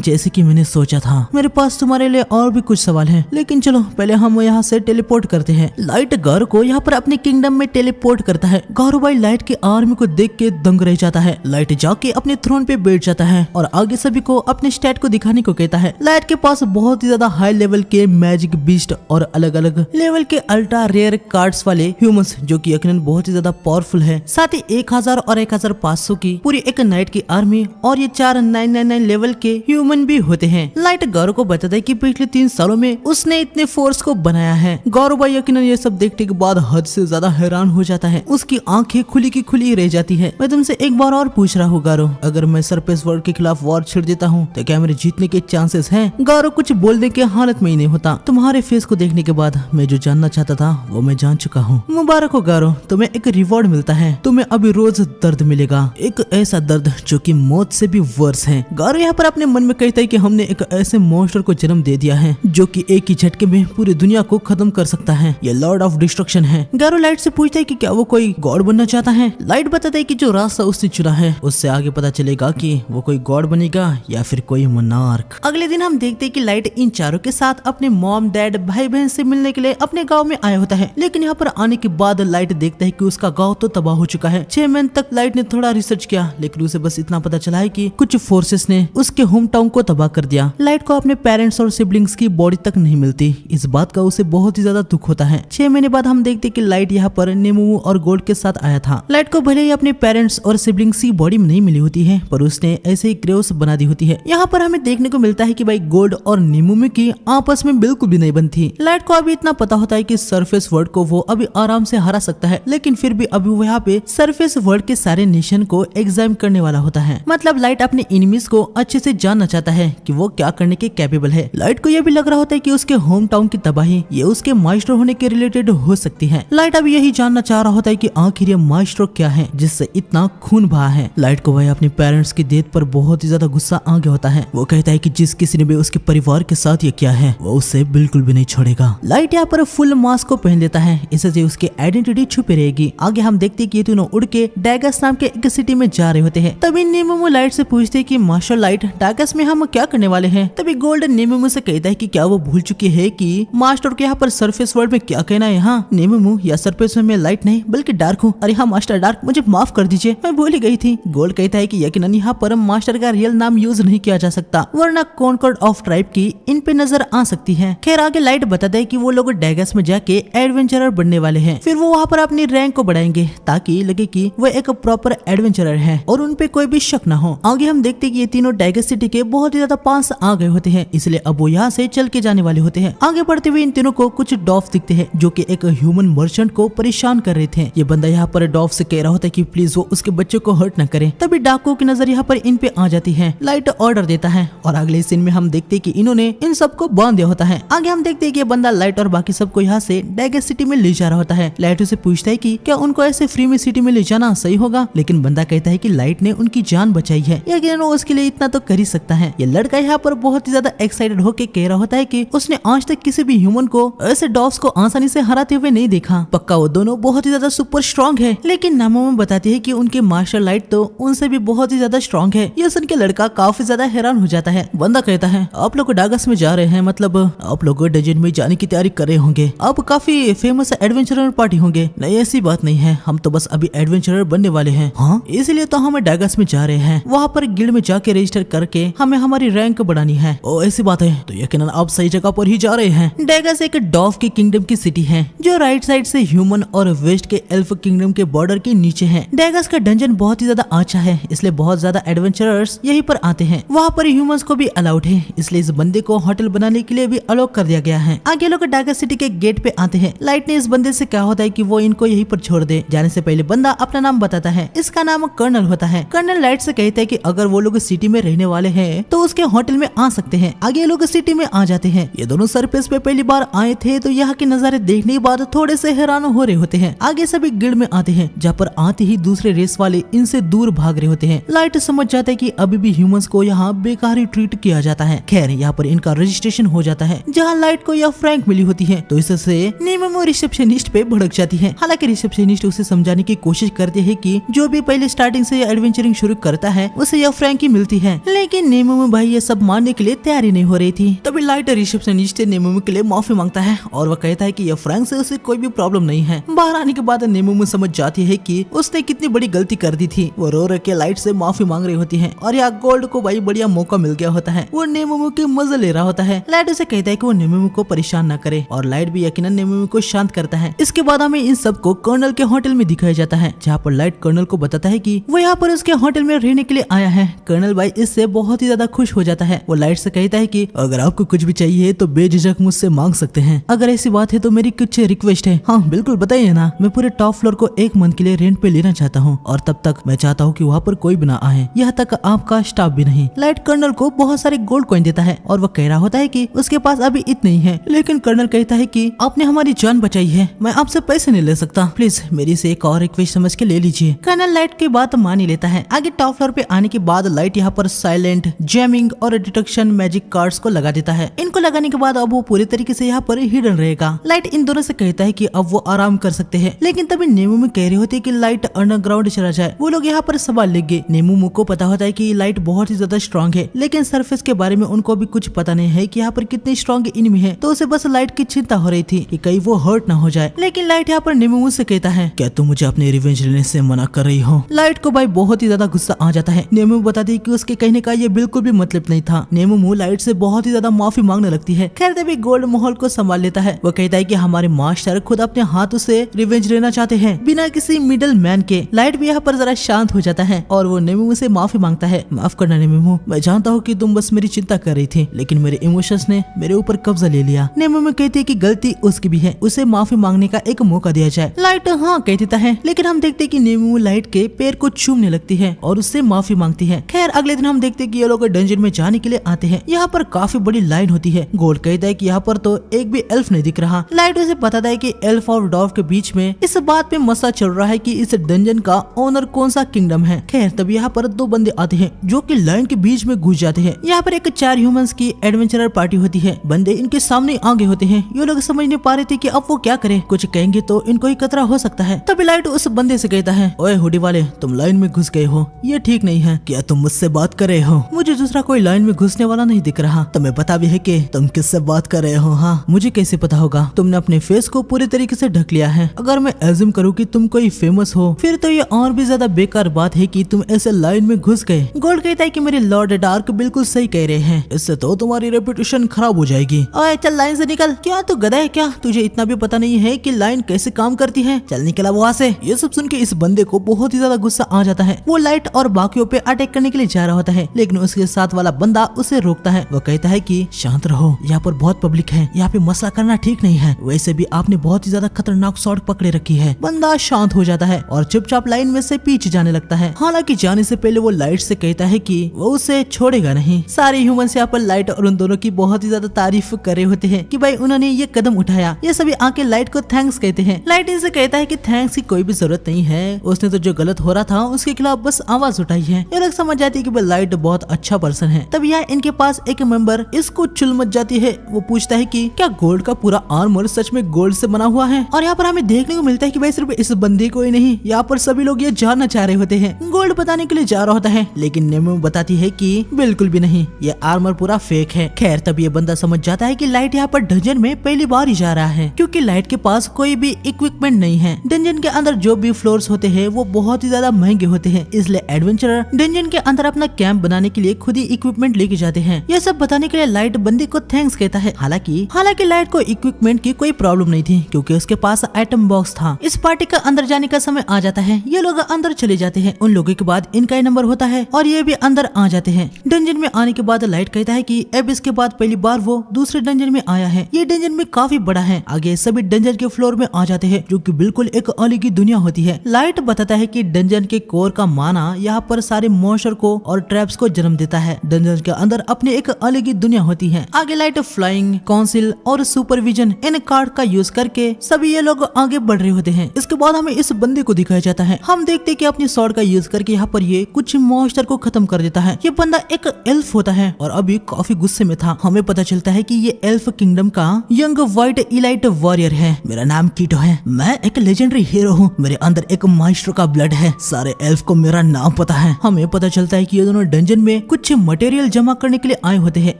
जैसे कि मैंने सोचा था। मेरे पास तुम्हारे लिए और भी कुछ सवाल है, लेकिन चलो पहले हम यहाँ से टेलीपोर्ट करते हैं। लाइट गौरव को यहाँ पर अपने किंगडम में टेलीपोर्ट करता है। गौरव भाई लाइट के आर्मी को देख के दंग रह जाता है। लाइट जाके अपने थ्रोन पे बैठ जाता है और आगे सभी को अपने स्टैट को दिखाने को कहता है। लाइट के पास बहुत ही ज्यादा हाई लेवल के मैजिक बीस्ट और अलग अलग लेवल के अल्ट्रा रेयर कार्ड्स वाले ह्यूमंस जो कि यकीनन बहुत ही ज्यादा पावरफुल है। साथ ही 1000 और 1500 की पूरी एक नाइट की आर्मी और ये 4999 लेवल के ह्यूमन भी होते हैं। लाइट गौरव को बताता है कि पिछले 3 सालों में उसने इतने फोर्स को बनाया है। गौरव भाई यकीनन ये सब देखने के बाद हद से ज्यादा हैरान हो जाता है। उसकी आंखें खुली की खुली रह जाती है। मैं तुमसे एक बार और पूछ रहा हूँ गौरव, अगर मैं सरफेस वर्ल्ड के खिलाफ वॉर छिड़ देता हूँ तो क्या मेरे जीतने के चांसेस हैं? गौरव कुछ बोलने के हालत में ही नहीं होता। तुम्हारे फेस को देखने के बाद मैं जो जानना चाहता था वो मैं जान चुका हूँ। मुबारक हो गौरव, तुम्हें एक रिवॉर्ड मिलता है। तुम्हें अभी रोज दर्द मिलेगा, एक ऐसा दर्द जो कि मौत से भी वर्स है। गौरव यहाँ पर अपने मन में कहता है कि हमने एक ऐसे मॉन्स्टर को जन्म दे दिया है जो कि एक ही झटके में पूरी दुनिया को खत्म कर सकता है। ये लॉर्ड ऑफ डिस्ट्रक्शन है। गौरव लाइट से पूछता है कि क्या वो कोई गॉड बनना चाहता है। लाइट बताता है कि जो रास्ता उसने चुना है उससे आगे पता चलेगा कि वो कोई गॉड बनेगा या फिर कोई मोनार्क। अगले दिन हम देखते हैं कि लाइट इन चारों के साथ अपने मॉम, डैड, भाई बहन से मिलने के लिए अपने गांव में आया होता है। लेकिन यहाँ पर आने के बाद लाइट देखता है कि उसका गांव तो तबाह हो चुका है। 6 महीने तक लाइट ने थोड़ा रिसर्च किया लेकिन उसे बस इतना पता चला है कि कुछ फोर्सेस ने उसके होम टाउन को तबाह कर दिया। लाइट को अपने पेरेंट्स और सिबलिंग्स की बॉडी तक नहीं मिलती। इस बात का उसे बहुत ही ज्यादा दुख होता है। 6 महीने बाद हम देखते कि लाइट यहाँ पर नेमू और गोल्ड के साथ आया था। लाइट को भले ही अपने पेरेंट्स और सिबलिंग्स की बॉडी में नहीं मिली होती है पर उसने ऐसे ही क्रेव्स बना दी होती है। यहाँ पर हमें देखने को मिलता है कि भाई गोल्ड और नेमू की आपस में बिल्कुल भी नहीं बनती। लाइट को अभी इतना पता होता है कि सरफेस वर्ल्ड को वो अभी आराम से हरा सकता है, लेकिन फिर भी अभी वो यहाँ पे सरफेस वर्ल्ड के सारे नेशन को एग्जाम करने वाला होता है। मतलब लाइट अपने एनिमीज को अच्छे से जानना चाहता है कि वो क्या करने के कैपेबल है। लाइट को यह भी लग रहा होता है कि उसके होम टाउन की तबाही ये उसके मास्टर होने के रिलेटेड हो सकती है। लाइट अभी यही जानना चाह रहा होता है कि आखिर ये मास्टर क्या है जिससे इतना खून बहा है। लाइट को वह अपने पेरेंट्स की डेथ पर बहुत ही ज्यादा गुस्सा आ गया होता है। वो कहता है कि जिस किसी ने भी उसके परिवार के साथ ये किया है वो उससे बिल्कुल भी नहीं छोड़ेगा। लाइट यहाँ पर फुल मास्क को पहन लेता है, इससे उसकी आइडेंटिटी छुपी रहेगी। आगे हम देखते हैं कि ये दोनों उड़ के डैगस नाम के एक सिटी में जा रहे होते हैं। तभी नेमो लाइट से पूछते हैं कि मास्टर लाइट, डैगस में हम क्या करने वाले हैं? तभी गोल्ड नेमो से कहता है कि क्या वो भूल चुकी है कि मास्टर के यहाँ पर सरफेस वर्ल्ड में क्या कहना है। यहाँ नेमो या सरफेस में मैं लाइट नहीं बल्कि डार्क हूँ। अरे हाँ मास्टर डार्क, मुझे माफ कर दीजिए, मैं भूल ही गई थी। गोल्ड कहता है कि यकीनन यहाँ पर मास्टर का रियल नाम यूज नहीं किया जा सकता वरना कॉन्कॉर्ड ऑफ ट्राइब की इन पे नजर आ सकती है। खैर आगे लाइट बताता है कि वो लोग डैगस में जाके एडवेंचरर बनने वाले हैं। फिर वो वहाँ पर अपनी रैंक को बढ़ाएंगे ताकि ताकि लगे कि वो एक प्रॉपर एडवेंचरर है और उन पे कोई भी शक ना हो। आगे हम देखते कि ये तीनों टाइगर सिटी के बहुत ही ज्यादा पास आ गए होते हैं, इसलिए अब वो यहाँ से चल के जाने वाले होते हैं। आगे बढ़ते हुए इन तीनों को कुछ डॉफ दिखते हैं जो कि एक ह्यूमन मर्चेंट को परेशान कर रहे थे। ये बंदा यहाँ पर डॉफ से कह रहा होता है कि प्लीज वो उसके बच्चे को हर्ट न करे। तभी डाकू की नजर यहाँ पर इन पे आ जाती है। लाइट ऑर्डर देता है और अगले सीन में हम देखते कि इन्होंने इन सबको बांध दिया होता है। आगे हम देखते कि बंदा लाइट और बाकी सबको यहाँ से टाइगर सिटी में ले जा रहा होता है। लाइट उसे पूछता है कि क्या उनको ऐसे फ्री में सिटी में ले जाना सही होगा, लेकिन बंदा कहता है कि लाइट ने उनकी जान बचाई है, यकीनन वो उसके लिए इतना तो कर ही सकता है। ये लड़का यहाँ पर बहुत ही ज्यादा एक्साइटेड होकर कह रहा होता है कि उसने आज तक किसी भी ह्यूमन को ऐसे डॉग्स को आसानी से हराते हुए नहीं देखा। पक्का वो दोनों बहुत ही ज्यादा सुपर स्ट्रॉन्ग है, लेकिन नामों में बताती है कि उनके मार्शल लाइट तो उनसे भी बहुत ही ज्यादा स्ट्रॉन्ग है। ये सुन के लड़का काफी ज्यादा हैरान हो जाता है। बंदा कहता है आप लोग डागस में जा रहे हैं, मतलब आप लोग डंजन में जाने की तैयारी कर रहे होंगे, आप काफी फेमस एडवेंचरर पार्टी होंगे। नहीं ऐसी बात नहीं है, हम तो बस अभी एडवेंचरर बनने वाले हैं। हाँ इसलिए तो हमें डागस में जा रहे हैं, वहाँ पर गिल्ड में जाके रजिस्टर करके हमें हमारी रैंक बढ़ानी है। ओ ऐसी बात है तो यकीनन आप सही जगह पर ही जा रहे हैं। डागस एक डॉफ की किंगडम की सिटी है जो राइट साइड से ह्यूमन और वेस्ट के एल्फ किंगडम के बॉर्डर के नीचे है। डागस का डंजन बहुत ही ज्यादा अच्छा है, इसलिए बहुत ज्यादा एडवेंचरर्स यहीं पर आते हैं। वहाँ पर ह्यूमंस को भी अलाउड है, इसलिए इस बंदे को होटल बनाने के लिए भी अलाउ कर दिया गया है। आगे लोग डागस सिटी के गेट पे आते हैं। लाइट ने इस बंदे से कहा होता है कि वो इनको यहीं पर छोड़ दे। जाने से पहले बंदा अपना नाम बताता है, इसका नाम कर्नल होता है। कर्नल लाइट से कहता है कि अगर वो लोग सिटी में रहने वाले हैं तो उसके होटल में आ सकते हैं। आगे लोग सिटी में आ जाते हैं। ये दोनों सरफेस पे पहली बार आए थे तो यहाँ के नजारे देखने के बाद थोड़े से हैरान हो रहे होते हैं। आगे सभी गिल्ड में आते हैं, जहाँ पर आते ही दूसरे रेस वाले इनसे दूर भाग रहे होते हैं। लाइट समझ जाता है कि अभी भी ह्यूमंस को यहाँ बेकार ही ट्रीट किया जाता है। खैर यहाँ पर इनका रजिस्ट्रेशन हो जाता है। जहाँ लाइट को यह फ्रैंक मिली होती है तो इससे नेमो रिसेप्शनिस्ट पे भड़क जाती है। हालांकि रिसेप्शनिस्ट उसे समझाने की कोशिश करती है कि जो भी पहले स्टार्टिंग से एडवेंचरिंग शुरू करता है उसे यह फ्रैंक ही मिलती है, लेकिन नेमो भाई ये सब मानने के लिए तैयारी नहीं हो रही थी। तभी लाइट रिसेप्शनिस्ट नेमो के लिए माफी मांगता है और वह कहता है कि यह फ्रैंक से उसे कोई भी प्रॉब्लम नहीं है। बाहर आने के बाद नेमो समझ जाती है कि उसने कितनी बड़ी गलती कर दी थी। वो रो के लाइट से माफी मांग रही होती है और यहाँ गोल्ड को भाई बढ़िया मौका मिल गया होता है। वो नेमो के मजे ले रहा होता है। लाइट उसे कहता है कि वो नेमो को परेशान न करे और लाइट भी यकीनन नेमो को शांत करता है। इसके बाद हमें इन सबको कर्नल के होटल में दिखाया जाता है, जहाँ पर लाइट कर्नल को बताता है कि वो यहाँ पर उसके होटल में रहने के लिए आया है। कर्नल भाई इससे बहुत ही ज्यादा खुश हो जाता है। वो लाइट से कहता है कि अगर आपको कुछ भी चाहिए तो बेझिझक मुझसे मांग सकते हैं। अगर ऐसी बात है तो मेरी कुछ रिक्वेस्ट है। हाँ बिल्कुल बताइए ना। मैं पूरे टॉप फ्लोर को 1 मंथ के लिए रेंट पे लेना चाहता हूँ और तब तक मैं चाहता हूँ कि वहाँ पर कोई भी ना आए, यहाँ तक आपका स्टाफ भी नहीं। लाइट कर्नल को बहुत सारे गोल्ड कॉइन देता है और वो कह रहा होता है कि उसके पास अभी इतने ही है, लेकिन कर्नल कहता है कि आपने हमारी जान बचाई है, मैं आपसे पैसे नहीं ले सकता, प्लीज मेरी से एक और रिक्वेस्ट समझ के ले लीजिए। कर्नल लाइट की बात मान ही लेता है। आगे टॉप फ्लोर पे आने के बाद लाइट यहाँ पर साइलेंट, जैमिंग और डिटेक्शन मैजिक कार्ड्स को लगा देता है। इनको लगाने के बाद अब वो पूरी तरीके से यहाँ पर हिडन रहेगा। लाइट इन दोनों से कहता है कि अब वो आराम कर सकते हैं, लेकिन तभी नेमो में कह रही होती है कि लाइट अंडरग्राउंड चला जाए, वो लोग यहाँ पर संभाल लेंगे। नेमो को पता होता है कि लाइट बहुत ही ज्यादा स्ट्रॉन्ग है, लेकिन सरफेस के बारे में उनको भी कुछ पता नहीं है कि यहाँ पर कितनी स्ट्रॉन्ग एनिमी है, तो उसे बस लाइट की चिंता हो रही थी कि कहीं वो हर्ट ना हो जाए। लेकिन लाइट यहाँ पर नेमो से कहता है क्या तुम मुझे अपने रिवेंज लेने से मना कर रही हो। लाइट को भाई बहुत ही ज्यादा गुस्सा आ जाता है। नेमो बताती है कि उसके कहने का ये बिल्कुल भी मतलब नहीं था। नेमो लाइट से बहुत ही ज्यादा माफी मांगने लगती है। खैर तभी गोल्ड माहौल को संभाल लेता है। वो कहता है कि हमारे मास्टर खुद अपने हाथों से रिवेंज लेना चाहते हैं बिना किसी मिडल मैन के। लाइट भी यहाँ पर जरा शांत हो जाता है और वो नेमो से माफी मांगता है। माफ करना नेमो, मैं जानता हूँ कि तुम बस मेरी चिंता कर रही थी, लेकिन मेरे इमोशंस ने मेरे ऊपर कब्जा ले लिया। नेमो कहती है कि गलती उसकी भी है, उसे माफी मांगने का एक मौका दिया जाए। लाइट हाँ कह देता है, लेकिन हम देखते कि नेमो लाइट के पैर को चूमने लगती है और उससे माफी मांगती है। खैर अगले दिन हम देखते कि ये लोग डंजन में जाने के लिए आते हैं। यहाँ पर काफी बड़ी लाइन होती है। गोल्ड कहता है कि यहाँ पर तो एक भी एल्फ नहीं दिख रहा। लाइट उसे बताता है कि एल्फ और डॉर्फ के बीच में इस बात पे मसला चल रहा है कि इस डंजन का ओनर कौन सा किंगडम है। खैर तब यहाँ पर 2 बंदे आते हैं जो कि लाइन के बीच में घुस जाते हैं। यहाँ पर एक 4 ह्यूमंस की एडवेंचरर पार्टी होती है। बंदे इनके सामने आगे होते हैं। ये लोग समझ नहीं पा रहे थे कि अब वो क्या करे, कुछ कहेंगे तो इनको ही खतरा हो सकता है। तभी लाइट उस बंदे से कहता है, ओए हुडी वाले, तुम लाइन में घुस गए हो, ये ठीक नहीं है। क्या तुम मुझसे बात कर रहे हो? मुझे दूसरा कोई लाइन में घुसने वाला नहीं दिख रहा। तुम्हें पता भी है कि तुम किससे बात कर रहे हो? हाँ मुझे कैसे पता होगा? तुमने अपने फेस को पूरी तरीके से ढक लिया है। अगर मैं एज्यूम करूँ कि तुम कोई फेमस हो, फिर तो ये और भी ज्यादा बेकार बात है कि तुम ऐसे लाइन में घुस गए। गोल्ड कहता है कि मेरे लॉर्ड डार्क बिल्कुल सही कह रहे हैं, इससे तो तुम्हारी रेपुटेशन खराब हो जाएगी। ओए चल लाइन से निकल। क्या तू गधा है क्या? तुझे इतना भी पता नहीं है कि लाइन कैसे काम करती है? चल निकल अब वहाँ से। ये सब सुन के इस बंदे को बहुत ही ज्यादा गुस्सा आ जाता है। वो लाइट और बाकियों पे अटैक करने के लिए जा रहा होता है, लेकिन उसके साथ वाला बंदा उसे रोकता है। वो कहता है कि शांत रहो, यहाँ पर बहुत पब्लिक है, यहाँ पे मसला करना ठीक नहीं है, वैसे भी आपने बहुत ही ज्यादा खतरनाक शॉट पकड़े रखी है। बंदा शांत हो जाता है और चुपचाप लाइन में से पीछे जाने लगता है। हालांकि जाने से पहले वो लाइट से कहता है कि वो उसे छोड़ेगा नहीं। सारे ह्यूमंस यहाँ पर लाइट और उन दोनों की बहुत ही ज्यादा तारीफ कर रहे होते हैं कि भाई उन्होंने ये कदम उठाया। ये सभी आके लाइट को थैंक्स कहते हैं। लाइट इनसे कहता है कि थैंक्स की कोई भी जरूरत नहीं है, उसने तो जो गलत हो रहा था उसके खिलाफ बस आवाज उठाई है। ये लोग समझ जाती है कि लाइट बहुत अच्छा पर्सन है। तब यहाँ इनके पास एक मेंबर इसको चुल मच जाती है। वो पूछता है कि क्या गोल्ड का पूरा आर्मर सच में गोल्ड से बना हुआ है? और यहाँ पर हमें देखने को मिलता है कि भाई सिर्फ इस बंदे को ही नहीं, यहाँ पर सभी लोग ये जानना चाह रहे होते हैं। गोल्ड बताने के लिए जा रहा होता है, लेकिन नेमो बताती है कि बिल्कुल भी नहीं, ये आर्मर पूरा फेक है। खैर तब ये बंदा समझ जाता है कि लाइट यहाँ पर डंजन में पहली बार ही जा रहा है, क्योंकि लाइट के पास कोई भी इक्विपमेंट नहीं है। डंजन के अंदर जो भी फ्लोर्स होते हैं वो बहुत ही ज्यादा महंगे होते हैं, इसलिए एडवेंचरर डंजन के अंदर अपना कैंप बनाने के लिए खुद ही इक्विपमेंट लेके जाते हैं। यह सब बताने के लिए लाइट बंदे को थैंक्स कहता है। हालांकि लाइट को इक्विपमेंट की कोई प्रॉब्लम नहीं थी, क्योंकि उसके पास एटम बॉक्स था। इस पार्टी का अंदर जाने का समय आ जाता है। ये लोग अंदर चले जाते हैं। उन लोगों के बाद इनका ही नंबर होता है और ये भी अंदर आ जाते हैं। डंजन में आने के बाद लाइट कहता है कि अब इसके बाद पहली बार वो दूसरे डंजन में आया है। ये डंजन में काफी बड़ा है। आगे सभी डंजन के फ्लोर में आ जाते हैं, जो कि बिल्कुल एक अलग ही दुनिया होती है। लाइट बताता है कि डंजन के कोर का माना यहाँ पर सारे मॉन्स्टर को और ट्रैप्स को जन्म देता है। डंजन के अंदर अपनी एक अलग ही दुनिया होती है। आगे लाइट फ्लाइंग, काउंसिल और सुपरविजन इन कार्ड का यूज करके सभी ये लोग आगे बढ़ रहे होते हैं। इसके बाद हमें इस बंदे को दिखाया जाता है। हम देखते हैं कि अपनी स्वॉर्ड का यूज करके यहाँ पर ये कुछ मॉन्स्टर को खत्म कर देता है। ये बंदा एक एल्फ होता है और अभी काफी गुस्से में था। हमें पता चलता है कि ये एल्फ किंगडम का यंग व्हाइट इलाइट वॉरियर है। मेरा नाम कीटो है, मैं एक लेजेंडरी हीरो हूँ, मेरे अंदर एक माइस्टर का ब्लड है। सारे एल्फ को मेरा नाम पता है। हमें पता चलता है कि ये दोनों डंजन में कुछ मटेरियल जमा करने के लिए आए होते हैं।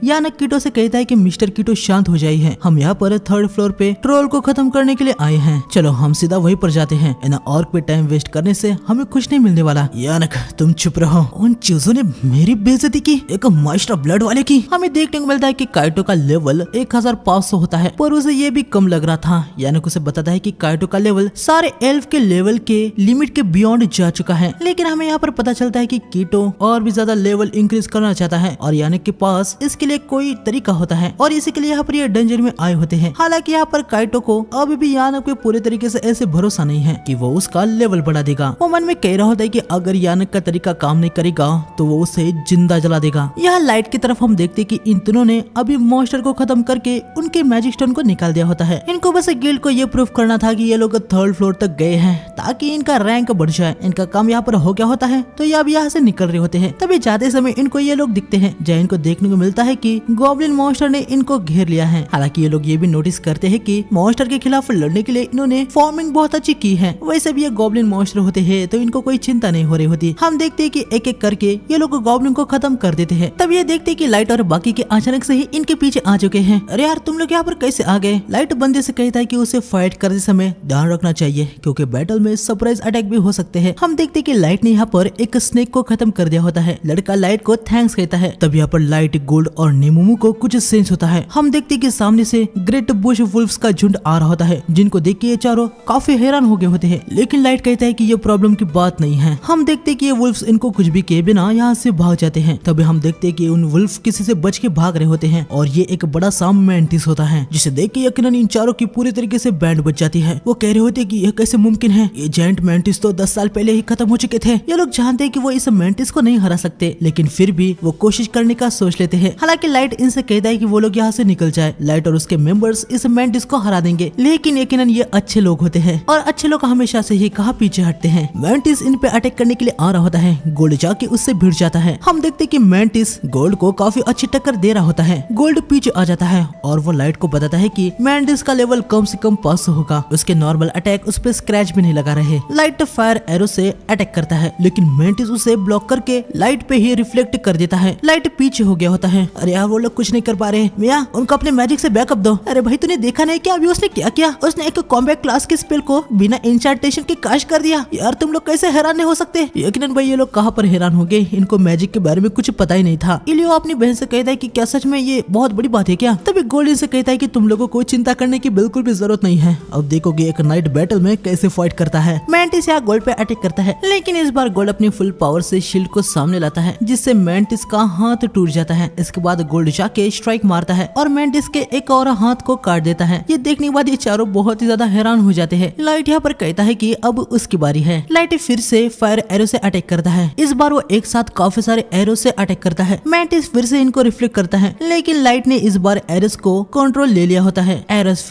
यानक कीटो से कहता है कि मिस्टर कीटो शांत हो जाइए, हम यहाँ पर थर्ड फ्लोर पे ट्रोल को खत्म करने के लिए आए हैं। चलो हम सीधा वहीं पर जाते हैं। इन ऑर्क पे टाइम वेस्ट करने से हमें कुछ नहीं मिलने वाला। यानक तुम चुप रहो, उन चीजों ने मेरी बेइज्जती की, एक माइस्टर ब्लड वाले की। हमें देखने को मिलता है कि काइटो का लेवल 1500 होता है, पर उसे ये भी कम लग रहा था। यानक उसे बताता है कि काइटो का लेवल सारे एल्फ के लेवल के लिमिट के बियॉन्ड जा चुका है। लेकिन हमें यहाँ पर पता चलता है कि कीटो और भी ज्यादा लेवल इंक्रीज करना चाहता है और यानक के पास इसके लिए कोई तरीका होता है और इसी के लिए यहाँ पर ये डंजन में आए होते हैं। हालांकि यहाँ पर काइटो को अभी भी यानक पे पूरे तरीके से ऐसे भरोसा नहीं है कि वो उसका लेवल बढ़ा देगा। वो मन में कह रहा होता है कि अगर यानक का तरीका काम नहीं करेगा तो वो उसे जिंदा जला देगा। यहाँ लाइट की तरफ हम देखते कि इन तीनों ने अभी मॉन्स्टर को खत्म करके उनके मैजिक स्टोन को निकाल दिया होता है। इनको बस गिल्ड को ये प्रूफ करना था कि ये लोग थर्ड फ्लोर तक गए हैं ताकि इनका रैंक बढ़ जाए। इनका काम यहाँ पर हो गया होता है तो ये अब यहाँ से निकल रहे होते हैं। तभी जाते समय इनको ये लोग दिखते हैं, जहाँ इनको देखने को मिलता है कि गॉब्लिन मॉन्स्टर ने इनको घेर लिया है। हालांकि ये लोग ये भी नोटिस करते हैं कि मॉन्स्टर के खिलाफ लड़ने के लिए इन्होंने फॉर्मिंग बहुत अच्छी की है। वैसे भी ये गॉब्लिन मॉन्स्टर होते हैं तो इनको कोई चिंता नहीं हो रही होती। हम देखते हैं कि एक एक करके ये लोग गॉब्लिन को खत्म कर देते हैं। तब ये देखते हैं कि लाइट और बाकी के अचानक से ही इनके पीछे आ चुके हैं। अरे यार तुम लोग यहाँ पर कैसे आ गए? लाइट बंदे से कहता है कि उसे फाइट करते समय ध्यान रखना चाहिए क्योंकि बैटल में सरप्राइज अटैक भी हो सकते हैं। हम देखते हैं कि लाइट ने यहाँ पर एक स्नेक को खत्म कर दिया होता है। लड़का लाइट को थैंक्स कहता है। तब यहाँ पर लाइट, गोल्ड और नेमुमू को कुछ सेंस होता है। हम देखते हैं कि सामने से ग्रेट बुश वुल्फ्स का झुंड आ रहा होता है, जिनको देख के ये चारों काफी हैरान हो गए होते हैं। लेकिन लाइट कहता है कि ये प्रॉब्लम की बात नहीं है। हम देखते हैं कि ये वुल्फ्स इनको कुछ भी किए बिना यहाँ से भाग जाते हैं। तभी हम देखते हैं कि उन वुल्फ किसी से बच के भाग रहे होते हैं और ये एक बड़ा सा मेंटिस होता है, जिसे देख के यकीनन इन चारों की पूरी तरीके से बैंड बच जाती है। वो कह रहे होते हैं कि यह कैसे मुमकिन है, ये जायंट मेंटिस तो 10 साल पहले ही खत्म हो चुके थे। ये लोग जानते हैं कि वो इस मेंटिस को नहीं हरा सकते, लेकिन फिर भी वो कोशिश करने का सोच लेते हैं। हालांकि लाइट इनसे कहता है कि वो लोग यहाँ से निकल जाए। लाइट और उसके मेंबर्स इस मेंटिस को हरा देंगे, लेकिन यकीनन ये अच्छे लोग होते हैं और अच्छे लोग हमेशा से ही कहाँ पीछे हटते हैं। मेंटिस इन पे अटैक करने के लिए आ रहा होता है। गोल्ड जाके उससे भिड़ जाता है। हम देखते हैं कि मेंटिस गोल्ड को काफी अच्छी टक्कर दे रहा होता है। गोल्ड पीछे आ जाता है और वो लाइट को बताता है कि मेंटिस का लेवल कम से कम 500 होगा। उसके नॉर्मल अटैक उस पे स्क्रैच भी नहीं लगा रहे। लाइट फायर एरो से अटैक करता है, लेकिन मेंटिस उसे ब्लॉक करके लाइट पे ही रिफ्लेक्ट कर देता है। लाइट पीछे हो गया होता है। अरे यार वो लोग कुछ नहीं कर पा रहे, मिया उनको अपने मैजिक से बैकअप दो। अरे भाई तूने देखा नहीं क्या अभी उसने क्या किया? उसने एक कॉम्बैट क्लास के स्पेल को बिना इंचार्टेशन के काश कर दिया। यार तुम लोग कैसे हैरान नहीं हो सकते? यकीनन भाई ये लोग कहाँ पर हैरान हो गए, इनको मैजिक के बारे में कुछ पता ही नहीं था। इलियो अपनी बहन से कहता है कि क्या सच में ये बहुत बड़ी बात है क्या? तभी गोल्डन से कहता है कि तुम लोगों को चिंता करने की बिल्कुल भी जरूरत नहीं है। अब देखोगे एक नाइट बैटल में कैसे फाइट करता है। मैंटिस यहाँ गोल्ड पे अटैक करता है, लेकिन इस बार गोल्ड अपनी फुल पावर से शील्ड को सामने लाता है, जिससे मैंटिस का हाथ टूट जाता है। इसके बाद गोल्ड जाके स्ट्राइक मारता है और मैंटिस के एक और हाथ को काट देता है। ये देखने के बाद ये चारों बहुत ही ज्यादा हैरान हो जाते हैं। लाइट यहाँ पर कहता है कि अब उसकी बारी है। लाइट फिर से फायर एरो से अटैक करता है। इस बार वो एक साथ काफी सारे एरो से अटैक करता है। मैंटिस फिर से इनको रिफ्लेक्ट करता है, लेकिन लाइट ने इस बार एरोस को कंट्रोल ले लिया होता है। एरोस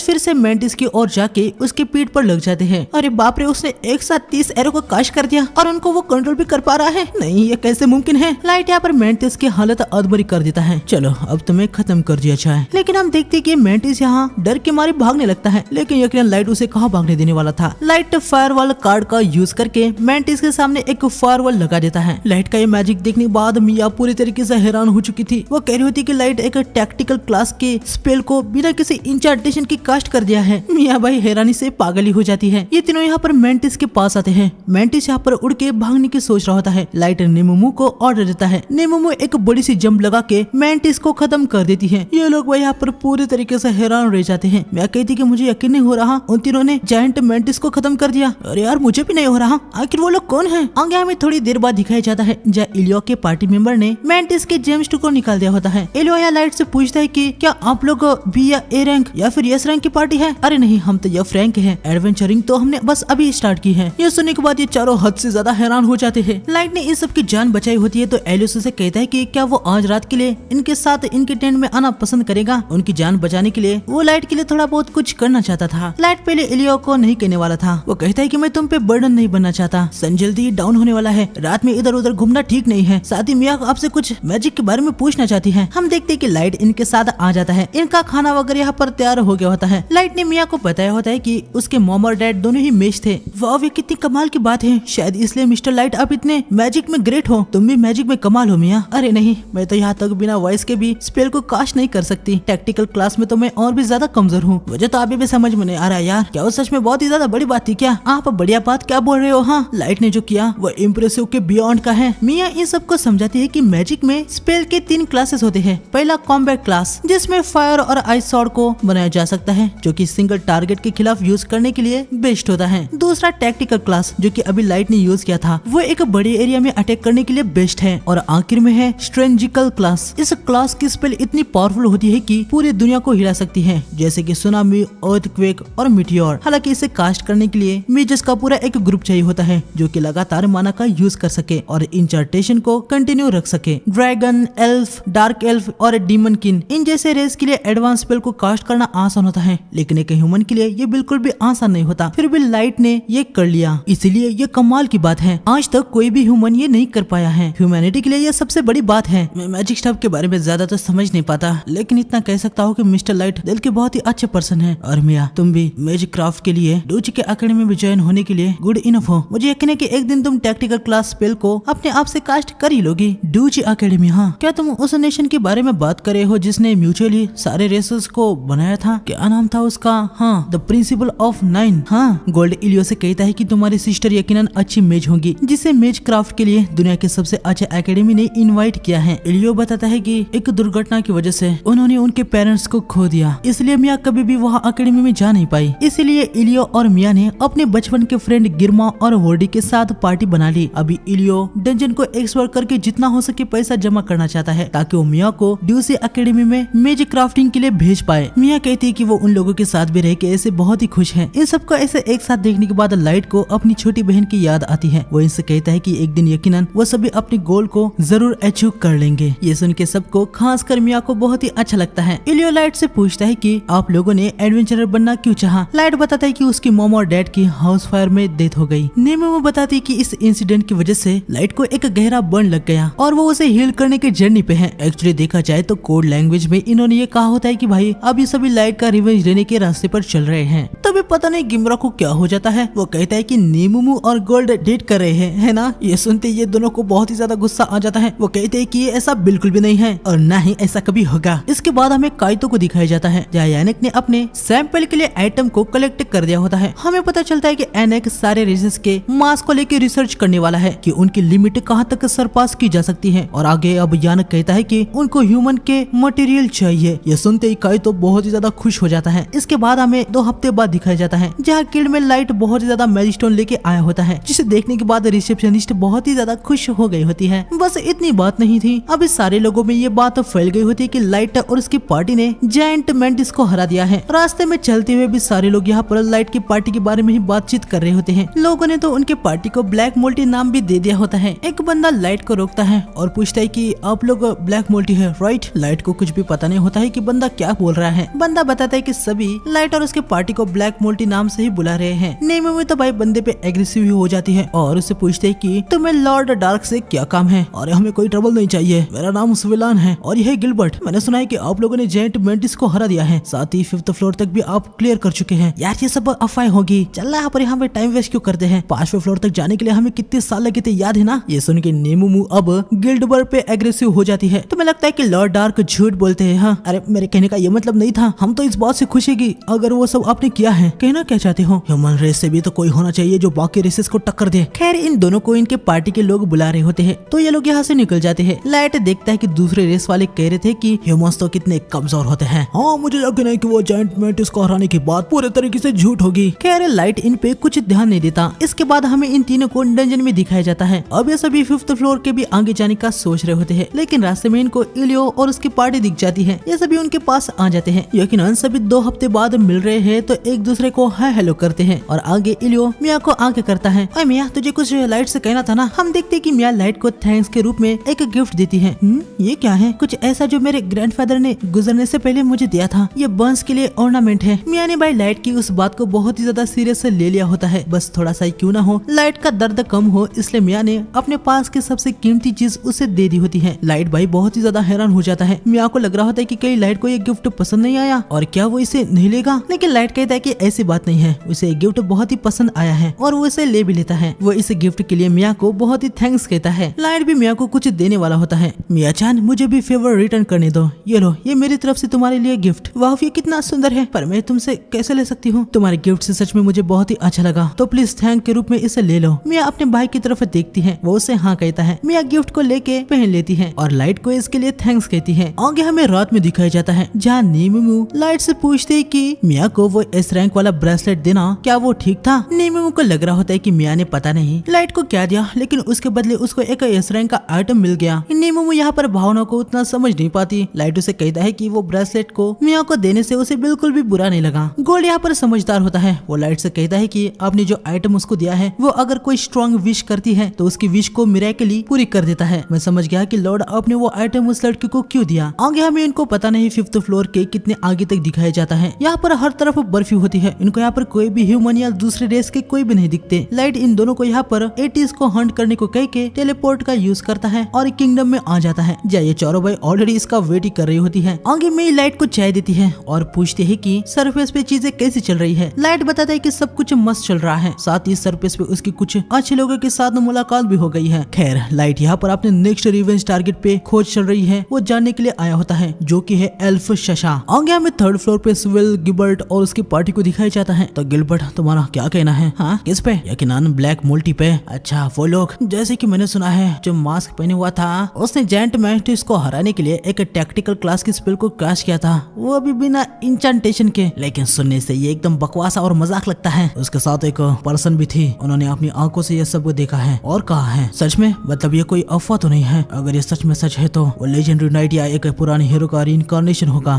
फिर से मैंटिस की ओर जाके उसके पीठ पर लग जाते हैं। अरे बाप रे, उसने एक साथ 30 एरो को काश कर दिया और उनको वो कंट्रोल भी कर पा रहा है। नहीं, ये कैसे मुमकिन है। लाइट यहाँ पर मैंटिस की हालत अधमरी कर देता है। चलो अब तुम्हें खत्म कर दिया जाए। लेकिन हम देखते हैं कि मैंटिस यहाँ डर के मारे भागने लगता है, लेकिन यकीनन लाइट उसे कहाँ भागने देने वाला था। लाइट फायरवॉल कार्ड का यूज करके मैंटिस के सामने एक फायरवॉल लगा देता है। लाइट का ये मैजिक देखने के बाद मिया पूरी तरीके से हैरान हो चुकी थी। वो कह रही होती कि लाइट एक टैक्टिकल क्लास के स्पेल को बिना किसी इंचार्टेशन की कास्ट कर दिया है। मिया भाई हैरानी से पागली हो जाती है। ये तीनों यहाँ पर मैंटिस के पास आते हैं। मैंटिस यहाँ पर उड़ के भागने की सोच रहा होता है। लाइट नेमोमो को ऑर्डर देता है। नेमोमो एक बड़ी सी जंप लगा के मैंटिस को खत्म कर देती है। ये लोग भाई यहाँ पर पूरी तरीके से हैरान रह जाते हैं। मैं कहती कि मुझे यकीन नहीं हो रहा उन तीनों ने जायंट मैंटिस को खत्म कर दिया। अरे यार, मुझे भी नहीं हो रहा, आखिर वो लोग कौन है। आगे हमें थोड़ी देर बाद दिखाया जाता है जहाँ इलियो के पार्टी मेंबर ने मैंटिस के जेम्स को निकाल दिया होता है। इलियो यहाँ लाइट से पूछता है कि क्या आप लोग बी या ए रैंक या फिर एस रैंक की पार्टी है। अरे नहीं, हम तो एफ रैंक है। एडवेंचरिंग तो हमने बस अभी स्टार्ट की है। ये सुनने के बाद ये चारों हद से ज्यादा हैरान हो जाते हैं। लाइट ने इस सब की जान बचाई होती है तो एलियस से कहता है कि क्या वो आज रात के लिए इनके साथ इनके टेंट में आना पसंद करेगा। उनकी जान बचाने के लिए वो लाइट के लिए थोड़ा बहुत कुछ करना चाहता था। लाइट पहले इलियो को नहीं कहने वाला था। वो कहता है कि मैं तुम पे बर्डन नहीं बनना चाहता। सन जल्दी डाउन होने वाला है, रात में इधर उधर घूमना ठीक नहीं है। साथ ही मिया आपसे कुछ मैजिक के बारे में पूछना चाहती है। हम देखते हैं कि लाइट इनके साथ आ जाता है। इनका खाना वगैरह यहाँ पर तैयार हो गया होता है। लाइट ने मिया को बताया होता है कि उसके मॉम और डैड दोनों ही मेज थे। वाह, ये कितनी कमाल की बात है। शायद इसलिए मिस्टर लाइट आप इतने मैजिक में ग्रेट हो। तुम भी मैजिक में कमाल हो मिया। अरे नहीं, मैं तो यहाँ तक बिना वॉइस के भी स्पेल को कास्ट नहीं कर सकती। टैक्टिकल क्लास में तो मैं और भी ज्यादा कमजोर हूँ। मुझे तो अभी भी समझ में नहीं आ रहा यार, क्या वो सच में बहुत ही ज्यादा बड़ी बात थी क्या। आप बढ़िया बात क्या बोल रहे हो। हाँ, लाइट ने जो किया वो इम्प्रेसिव के बियॉन्ड का है। मिया इन सबको समझाती है कि मैजिक में स्पेल के 3 क्लासेस होते हैं। पहला कॉम्बैट क्लास, जिसमें फायर और आइस सॉर्ड को बनाया जा सकता है, जो कि सिंगल टारगेट के खिलाफ यूज करने के लिए बेस्ट होता है। दूसरा टैक्टिकल क्लास, जो कि अभी लाइट ने यूज किया था, वो एक बड़े एरिया में अटैक करने के लिए बेस्ट है। और आखिर में है स्ट्रेंजिकल क्लास। इस क्लास की स्पेल इतनी पावरफुल होती है कि पूरी दुनिया को हिला सकती है, जैसे कि सुनामी, अर्थक्वेक और मीटियोर। हालांकि इसे कास्ट करने के लिए मेजर्स का पूरा एक ग्रुप चाहिए होता है, जो कि लगातार माना का यूज कर सके और इंचार्टेशन को कंटिन्यू रख सके। ड्रैगन, एल्फ, डार्क एल्फ और डीमन किन, इन जैसे रेस के लिए एडवांस स्पेल को कास्ट करना आसान होता है, लेकिन एक ह्यूमन के लिए ये बिल्कुल भी आसान नहीं होता। फिर भी लाइट ने ये कर लिया, इसलिए ये कमाल की बात है। आज तक कोई भी ह्यूमन ये नहीं कर पाया है। ह्यूमैनिटी के लिए ये सबसे बड़ी बात है। मैं मैजिक स्टफ के बारे में ज्यादा तो समझ नहीं पाता, लेकिन इतना कह सकता हूँ कि मिस्टर लाइट दिल के बहुत ही अच्छे पर्सन है। और मिया, तुम भी मैजिक क्राफ्ट के लिए डूची के अकेडमी में ज्वाइन होने के लिए गुड इनफ हो। मुझे यकीन है कि एक दिन तुम टैक्टिकल क्लास स्पेल को अपने आप से कास्ट कर ही लोगी। डूची अकेडमी, हाँ, क्या तुम उस नेशन के बारे में बात कर रहे हो जिसने म्यूचुअली सारे रेसेस को बनाया था? क्या नाम था उसका? हाँ, द प्रिंसिपल ऑफ 9। हाँ, गोल्ड इलियो से कहता है कि तुम्हारी सिस्टर यकीनन अच्छी मेज होगी, जिसे मेज क्राफ्ट के लिए दुनिया के सबसे अच्छे एकेडमी ने इनवाइट किया है। इलियो बताता है कि एक दुर्घटना की वजह से उन्होंने उनके पेरेंट्स को खो दिया, इसलिए मिया कभी भी वहाँ अकेडमी में जा नहीं पाई। इसलिए इलियो और मिया ने अपने बचपन के फ्रेंड गिरमा और वोर्डी के साथ पार्टी बना ली। अभी इलियो डंजन को एक्सप्लोर करके जितना हो सके पैसा जमा करना चाहता है, ताकि वो मिया को ड्यूसी अकेडमी में मेजिक क्राफ्टिंग के लिए भेज पाए। मिया कहती है कि वो उन लोगों के साथ भी रह के ऐसे बहुत ही खुश है। इन सबको ऐसे एक साथ देखने के बाद लाइट को अपनी छोटी बहन की याद आती है। वो इनसे कहता है कि एक दिन यकीनन वो सभी अपने गोल को जरूर अचीव कर लेंगे। ये सुन के सबको, खासकर मिया को बहुत ही अच्छा लगता है। इलियो लाइट से पूछता है कि आप लोगों ने एडवेंचरर बनना क्यों चाहा? लाइट बताता है कि उसकी मॉम और डैड की हाउस फायर में डेथ हो गई। नेमो बताती है कि इस इंसिडेंट की वजह से लाइट को एक गहरा बर्न लग गया और वो उसे हील करने की जर्नी पे है। एक्चुअली देखा जाए तो कोड लैंग्वेज में इन्होंने ये कहा होता है कि भाई अब ये सभी लाइट का रिवेंज लेने के रास्ते पर चल रहे हैं। तभी पता नहीं गिमरा को क्या हो जाता है। वो कहता है कि नेमुमु और गोल्ड डेट कर रहे हैं, है ना? ये सुनते ये दोनों को बहुत ही ज्यादा गुस्सा आ जाता है। वो कहते हैं कि ये ऐसा बिल्कुल भी नहीं है और ना ही ऐसा कभी होगा। इसके बाद हमें काइतो को दिखाया जाता है, जहाँ यानिक ने अपने सैंपल के लिए आइटम को कलेक्ट कर दिया होता है। हमें पता चलता है कि एनेक सारे रेसेस के मास को लेकर रिसर्च करने वाला है कि उनकी लिमिट कहाँ तक सरपास की जा सकती है। और आगे अब यानक कहता है कि उनको ह्यूमन के मटेरियल चाहिए। ये सुनते ही काइतो बहुत ही ज्यादा खुश हो जाता है। इसके बाद हमें 2 हफ्ते बाद दिखाया जाता है जहाँ गिल्ड में लाइट बहुत ही ज्यादा मैजिस्टोन लेके आया होता है, जिसे देखने के बाद रिसेप्शनिस्ट बहुत ही ज्यादा खुश हो गई होती है। बस इतनी बात नहीं थी, अब इस सारे लोगों में ये बात फैल गई होती है कि लाइट और उसकी पार्टी ने जायंट मेंटिस को हरा दिया है। रास्ते में चलते हुए भी सारे लोग यहाँ पर लाइट की पार्टी के बारे में ही बातचीत कर रहे होते हैं। लोगों ने तो उनके पार्टी को ब्लैक मोल्टी नाम भी दे दिया होता है। एक बंदा लाइट को रोकता है और पूछता है कि आप लोग ब्लैक मोल्टी है राइट। लाइट को कुछ भी पता नहीं होता है कि बंदा क्या बोल रहा है। बंदा बताता है कि सभी लाइट और उसके पार्टी को ब्लैक मोल्टी नाम से ही बुला रहे हैं। नेमो में तो भाई बंदे पे एग्रेसिव हो जाती है और उससे पूछते है कि तुम्हें लॉर्ड डार्क से क्या काम है और हमें कोई ट्रबल नहीं चाहिए। मेरा नाम सुविलान है और यह गिलबर्ट। मैंने सुना है कि आप लोगों ने जायंट मेंटिस को हरा दिया है, साथ ही 5th फ्लोर तक भी आप क्लियर कर चुके हैं। यार ये सब अफवाह होगी, चल यहाँ पे टाइम वेस्ट क्यों करते हैं। 5वें फ्लोर तक जाने के लिए हमें कितने साल लगे थे याद है ना। ये सुन के नेमू अब गिल्डबर्ट पे एग्रेसिव हो जाती है। तुम्हें लगता है कि लॉर्ड डार्क झूठ बोलते हैं। हाँ अरे मेरे कहने का ये मतलब नहीं था। हम तो इस बात से खुश है कि अगर वो सब आपने किया है। कहना क्या चाहते हो, ह्यूमन रेस से भी तो कोई होना चाहिए जो बाकी रेसेस को टक्कर दे। खैर इन दोनों को इनके पार्टी के लोग बुला रहे होते हैं तो ये लोग यहाँ से निकल जाते हैं। लाइट देखता है कि दूसरे रेस वाले कह रहे थे कि ह्यूमंस तो कितने कमजोर होते हैं। हाँ मुझे यकीन है कि वो जायंट मेंटिस को हराने की बात पूरे तरीके से झूठ होगी। खैर लाइट इन पे कुछ ध्यान नहीं देता। इसके बाद हमें इन तीनों को डंजन में दिखाया जाता है। अब ये सभी 5th फ्लोर के भी आगे जाने का सोच रहे होते हैं, लेकिन रास्ते में इनको इलियो और उसकी पार्टी दिख जाती है। ये सभी उनके पास आ जाते हैं। यकीनन सभी 2 हफ्ते बाद मिल रहे हैं तो एक दूसरे को हाय हेलो करते हैं और आगे इलियो मिया को आगे करता है। ओए मिया तुझे कुछ लाइट से कहना था ना। हम देखते हैं कि मिया लाइट को थैंक्स के रूप में एक गिफ्ट देती है। ये क्या है। कुछ ऐसा जो मेरे ग्रैंडफादर ने गुजरने से पहले मुझे दिया था। ये बंस के लिए ऑर्नामेंट है। मिया ने भाई लाइट की उस बात को बहुत ही ज्यादा सीरियस से ले लिया होता है। बस थोड़ा सा ही क्यों ना हो लाइट का दर्द कम हो, इसलिए मिया ने अपने पास की सबसे कीमती चीज उसे दे दी होती है। लाइट भाई बहुत ही ज्यादा हैरान हो जाता है। मिया को लग रहा होता है कि कहीं लाइट को ये गिफ्ट पसंद नहीं आया और क्या वो इसे नहीं लेगा, लेकिन लाइट कहता है कि ऐसी बात नहीं है, उसे गिफ्ट बहुत ही पसंद आया है और वो इसे ले भी लेता है। वो इस गिफ्ट के लिए मिया को बहुत ही थैंक्स कहता है। लाइट भी मिया को कुछ देने वाला होता है। मिया चान मुझे भी फेवर रिटर्न करने दो। ये लो ये मेरी तरफ से तुम्हारे लिए गिफ्ट। वाह ये कितना सुंदर है, पर मैं तुमसे कैसे ले सकती हूँ। तुम्हारे गिफ्ट से सच में मुझे बहुत ही अच्छा लगा, तो प्लीज थैंक के रूप में इसे ले लो। मिया अपने भाई की तरफ देखती है, वो उसे हाँ कहता है। मिया गिफ्ट को लेके पहन लेती है और लाइट को इसके लिए थैंक्स कहती है। आगे हमें रात में दिखाया जाता है जहाँ नीमू लाइट से पूछते है कि मिया को वो एस रैंक वाला ब्रेसलेट देना क्या वो ठीक था। नीमू को लग रहा होता है कि मिया ने पता नहीं लाइट को क्या दिया, लेकिन उसके बदले उसको एक एस रैंक का आइटम मिल गया। नीमू यहाँ पर भावना को उतना समझ नहीं पाती। लाइट उसे कहता है कि वो ब्रेसलेट को मिया को देने से उसे बिल्कुल भी बुरा नहीं लगा। गोल्ड यहाँ पर समझदार होता है। वो लाइट से कहता है कि आपने जो आइटम उसको दिया है वो अगर कोई स्ट्रॉन्ग विश करती है तो उसकी विश को मिरेकली पूरी कर देता है। मैं समझ गया कि लॉर्ड आपने वो आइटम उस लड़की को क्यों दिया। आगे हमें इनको पता नहीं 5th फ्लोर के कितने आगे तक दिखाया जाता है। यहाँ पर हर तरफ बर्फी होती है। इनको यहाँ पर कोई भी ह्यूमन या दूसरे रेस के कोई भी नहीं दिखते। लाइट इन दोनों को यहाँ पर 80s को हंट करने को कह के टेलीपोर्ट का यूज करता है और किंगडम में आ जाता है। जय ये चारों भाई ऑलरेडी इसका वेट ही कर रही होती है। आगे में लाइट को चाय देती है और पूछती है कि सरफेस पे चीजें कैसी चल रही है। लाइट बताता है कि सब कुछ मस्त चल रहा है, साथ ही सरफेस पे उसकी कुछ अच्छे लोगों के साथ मुलाकात भी हो गई है। खैर लाइट यहाँ पर अपने नेक्स्ट रिवेंज टारगेट पे खोज चल रही है, वो जानने के लिए आया होता है, जो कि है एल्फ शशा। आगे हमें 3rd फ्लोर पे स्विल गिलबर्ट और उसकी पार्टी को दिखाया जाता है। तो गिलबर्ट तुम्हारा क्या कहना है। हाँ किस पे। यकीनन ब्लैक मोल्टी पे। अच्छा वो लोग, जैसे कि मैंने सुना है जो मास्क पहने हुआ था उसने जायंट मेंटिस को हराने के लिए एक टैक्टिकल क्लास की स्पेल को क्रैश किया था, वो अभी बिना इंचेंटेशन के। लेकिन सुनने से ये एकदम बकवास और मजाक लगता है। उसके साथ एक पर्सन भी थी, उन्होंने अपनी आंखों से ये सब देखा है और कहा है सच में, मतलब ये कोई अफवाह तो नहीं है। अगर ये सच में सच है तो वो लेजेंडरी नाइट या एक पुराने हीरो का रिइंकार्नेशन होगा।